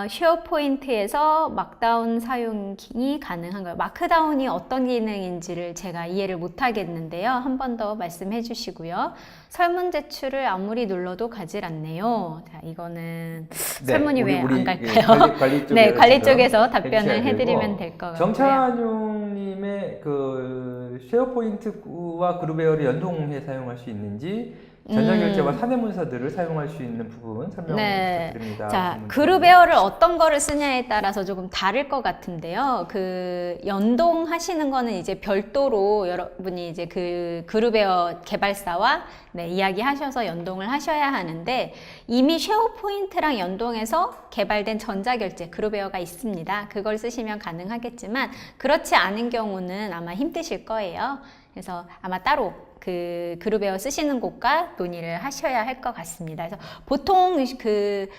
[SPEAKER 2] 쉐어포인트에서 막다운 사용이 가능한가요? 마크다운이 어떤 기능인지를 제가 이해를 못 하겠는데요. 한 번 더 말씀해 주시고요. 설문 제출을 아무리 눌러도 가질 않네요. 자, 이거는 설문이 왜 안 갈까요?
[SPEAKER 1] 관리 쪽에
[SPEAKER 2] 네, 관리
[SPEAKER 1] 지금
[SPEAKER 2] 쪽에서 답변을
[SPEAKER 1] 해주셔야
[SPEAKER 2] 해드리면
[SPEAKER 1] 되고,
[SPEAKER 2] 될 것 같고요.
[SPEAKER 1] 정찬용님의 그 쉐어포인트와 그룹웨어를 연동해 사용할 수 있는지 전자결제와 사내문서들을 사용할 수 있는 부분 설명 부탁드립니다.
[SPEAKER 2] 자, 그룹웨어를 어떤 거를 쓰냐에 따라서 조금 다를 것 같은데요. 그 연동하시는 거는 이제 별도로 여러분이 이제 그 그룹웨어 개발사와 네, 이야기하셔서 연동을 하셔야 하는데 이미 쉐어포인트랑 연동해서 개발된 전자결제 그룹웨어가 있습니다. 그걸 쓰시면 가능하겠지만 그렇지 않은 경우는 아마 힘드실 거예요. 그래서 아마 따로 그 그룹웨어 쓰시는 곳과 논의를 하셔야 할 것 같습니다. 그래서 보통 그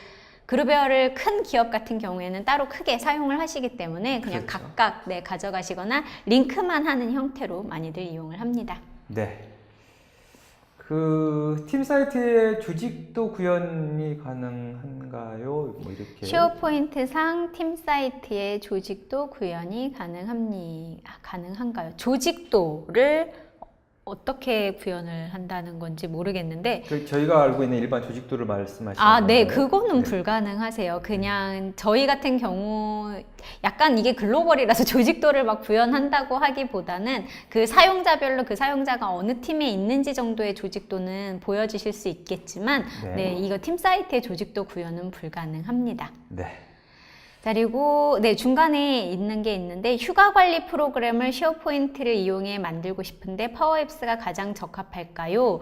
[SPEAKER 2] 그룹웨어를 큰 기업 같은 경우에는 따로 크게 사용을 하시기 때문에 그냥
[SPEAKER 1] 그렇죠.
[SPEAKER 2] 각각 네, 가져가시거나 링크만 하는 형태로 많이들 이용을 합니다.
[SPEAKER 1] 네. 그 팀 사이트의 조직도 구현이 가능한가요? 뭐 이렇게.
[SPEAKER 2] 쉐어포인트상 팀 사이트의 조직도 구현이 가능한가요? 조직도를 어떻게 구현을 한다는 건지 모르겠는데
[SPEAKER 1] 저희가 알고 있는 일반 조직도를 말씀하시는
[SPEAKER 2] 네,
[SPEAKER 1] 건가요?
[SPEAKER 2] 그거는
[SPEAKER 1] 네.
[SPEAKER 2] 불가능하세요. 그냥 저희 같은 경우 약간 이게 글로벌이라서 조직도를 막 구현한다고 하기보다는 그 사용자별로 그 사용자가 어느 팀에 있는지 정도의 조직도는 보여주실 수 있겠지만 네, 이거 팀 사이트의 조직도 구현은 불가능합니다.
[SPEAKER 1] 네.
[SPEAKER 2] 그리고 네, 중간에 있는 게 있는데 휴가 관리 프로그램을 쉐어포인트를 이용해 만들고 싶은데 파워앱스가 가장 적합할까요?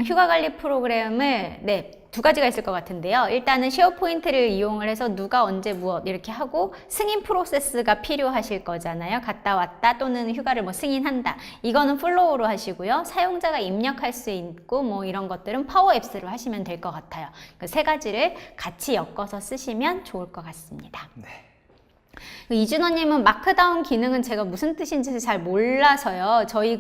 [SPEAKER 2] 휴가 관리 프로그램을 네, 두 가지가 있을 것 같은데요. 일단은 쉐어포인트를 이용을 해서 누가 언제 무엇 이렇게 하고 승인 프로세스가 필요하실 거잖아요. 갔다 왔다 또는 휴가를 뭐 승인한다. 이거는 플로우로 하시고요. 사용자가 입력할 수 있고 뭐 이런 것들은 파워 앱스로 하시면 될 것 같아요. 그 세 가지를 같이 엮어서 쓰시면 좋을 것 같습니다.
[SPEAKER 1] 네.
[SPEAKER 2] 이준호님은 마크다운 기능은 제가 무슨 뜻인지 잘 몰라서요. 저희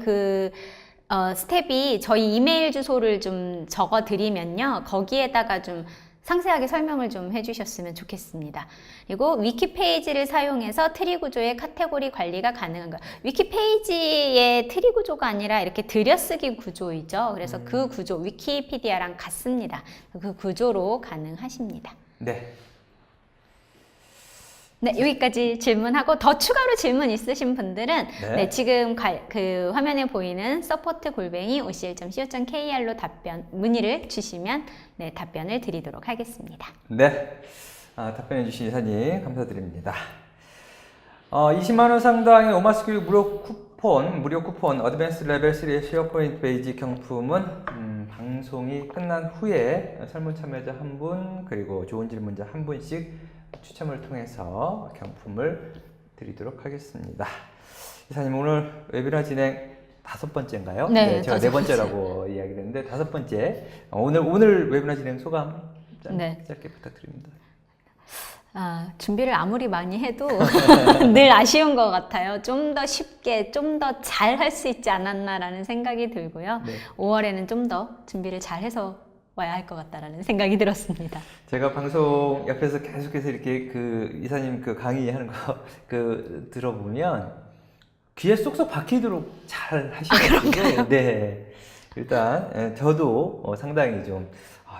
[SPEAKER 2] 스텝이 저희 이메일 주소를 좀 적어 드리면요. 거기에다가 좀 상세하게 설명을 좀 해주셨으면 좋겠습니다. 그리고 위키페이지를 사용해서 트리 구조의 카테고리 관리가 가능한 거예요. 위키페이지의 트리 구조가 아니라 이렇게 들여쓰기 구조이죠. 그래서 그 구조, 위키피디아랑 같습니다. 그 구조로 가능하십니다.
[SPEAKER 1] 네.
[SPEAKER 2] 네, 여기까지 질문하고 더 추가로 질문 있으신 분들은 네, 지금 그 화면에 보이는 support@ocl.co.kr로 문의를 주시면 네, 답변을 드리도록 하겠습니다.
[SPEAKER 1] 네. 답변해 주신 이사님 감사드립니다. 20만 원 상당의 오마스교육 무료 쿠폰 어드밴스 레벨 3의 쉐어포인트 베이직 경품은 방송이 끝난 후에 설문 참여자 한 분 그리고 좋은 질문자 한 분씩 추첨을 통해서 경품을 드리도록 하겠습니다. 이사님 오늘 웨비나 진행 5번째인가요?
[SPEAKER 2] 네,
[SPEAKER 1] 제가 4번째라고 이야기를 했는데 5번째. 오늘 웨비나 진행 소감 짧게 부탁드립니다.
[SPEAKER 2] 준비를 아무리 많이 해도 늘 아쉬운 것 같아요. 좀 더 쉽게, 좀 더 잘 할 수 있지 않았나라는 생각이 들고요. 네. 5월에는 좀 더 준비를 잘해서 와야 할 것 같다라는 생각이 들었습니다.
[SPEAKER 1] 제가 방송 옆에서 계속해서 이렇게 이사님 강의하는 거 들어보면 귀에 쏙쏙 박히도록 잘 하시거든요. 네. 일단 저도 상당히 좀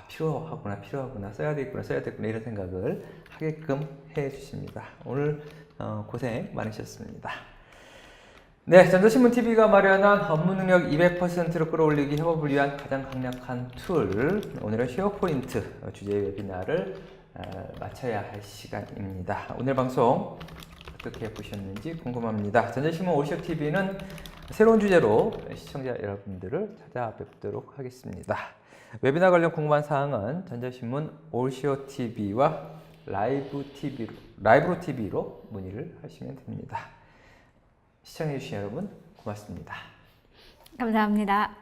[SPEAKER 1] 필요하구나 써야 되겠구나 이런 생각을 하게끔 해주십니다. 오늘 고생 많으셨습니다. 네, 전자신문TV가 마련한 업무 능력 200%로 끌어올리기 협업을 위한 가장 강력한 툴, 오늘은 쉐어포인트 주제의 웨비나를 마쳐야 할 시간입니다. 오늘 방송 어떻게 보셨는지 궁금합니다. 전자신문 올쇼TV는 새로운 주제로 시청자 여러분들을 찾아뵙도록 하겠습니다. 웨비나 관련 궁금한 사항은 전자신문 올쇼TV와 라이브로 TV로 문의를 하시면 됩니다. 시청해주신 여러분 고맙습니다.
[SPEAKER 2] 감사합니다.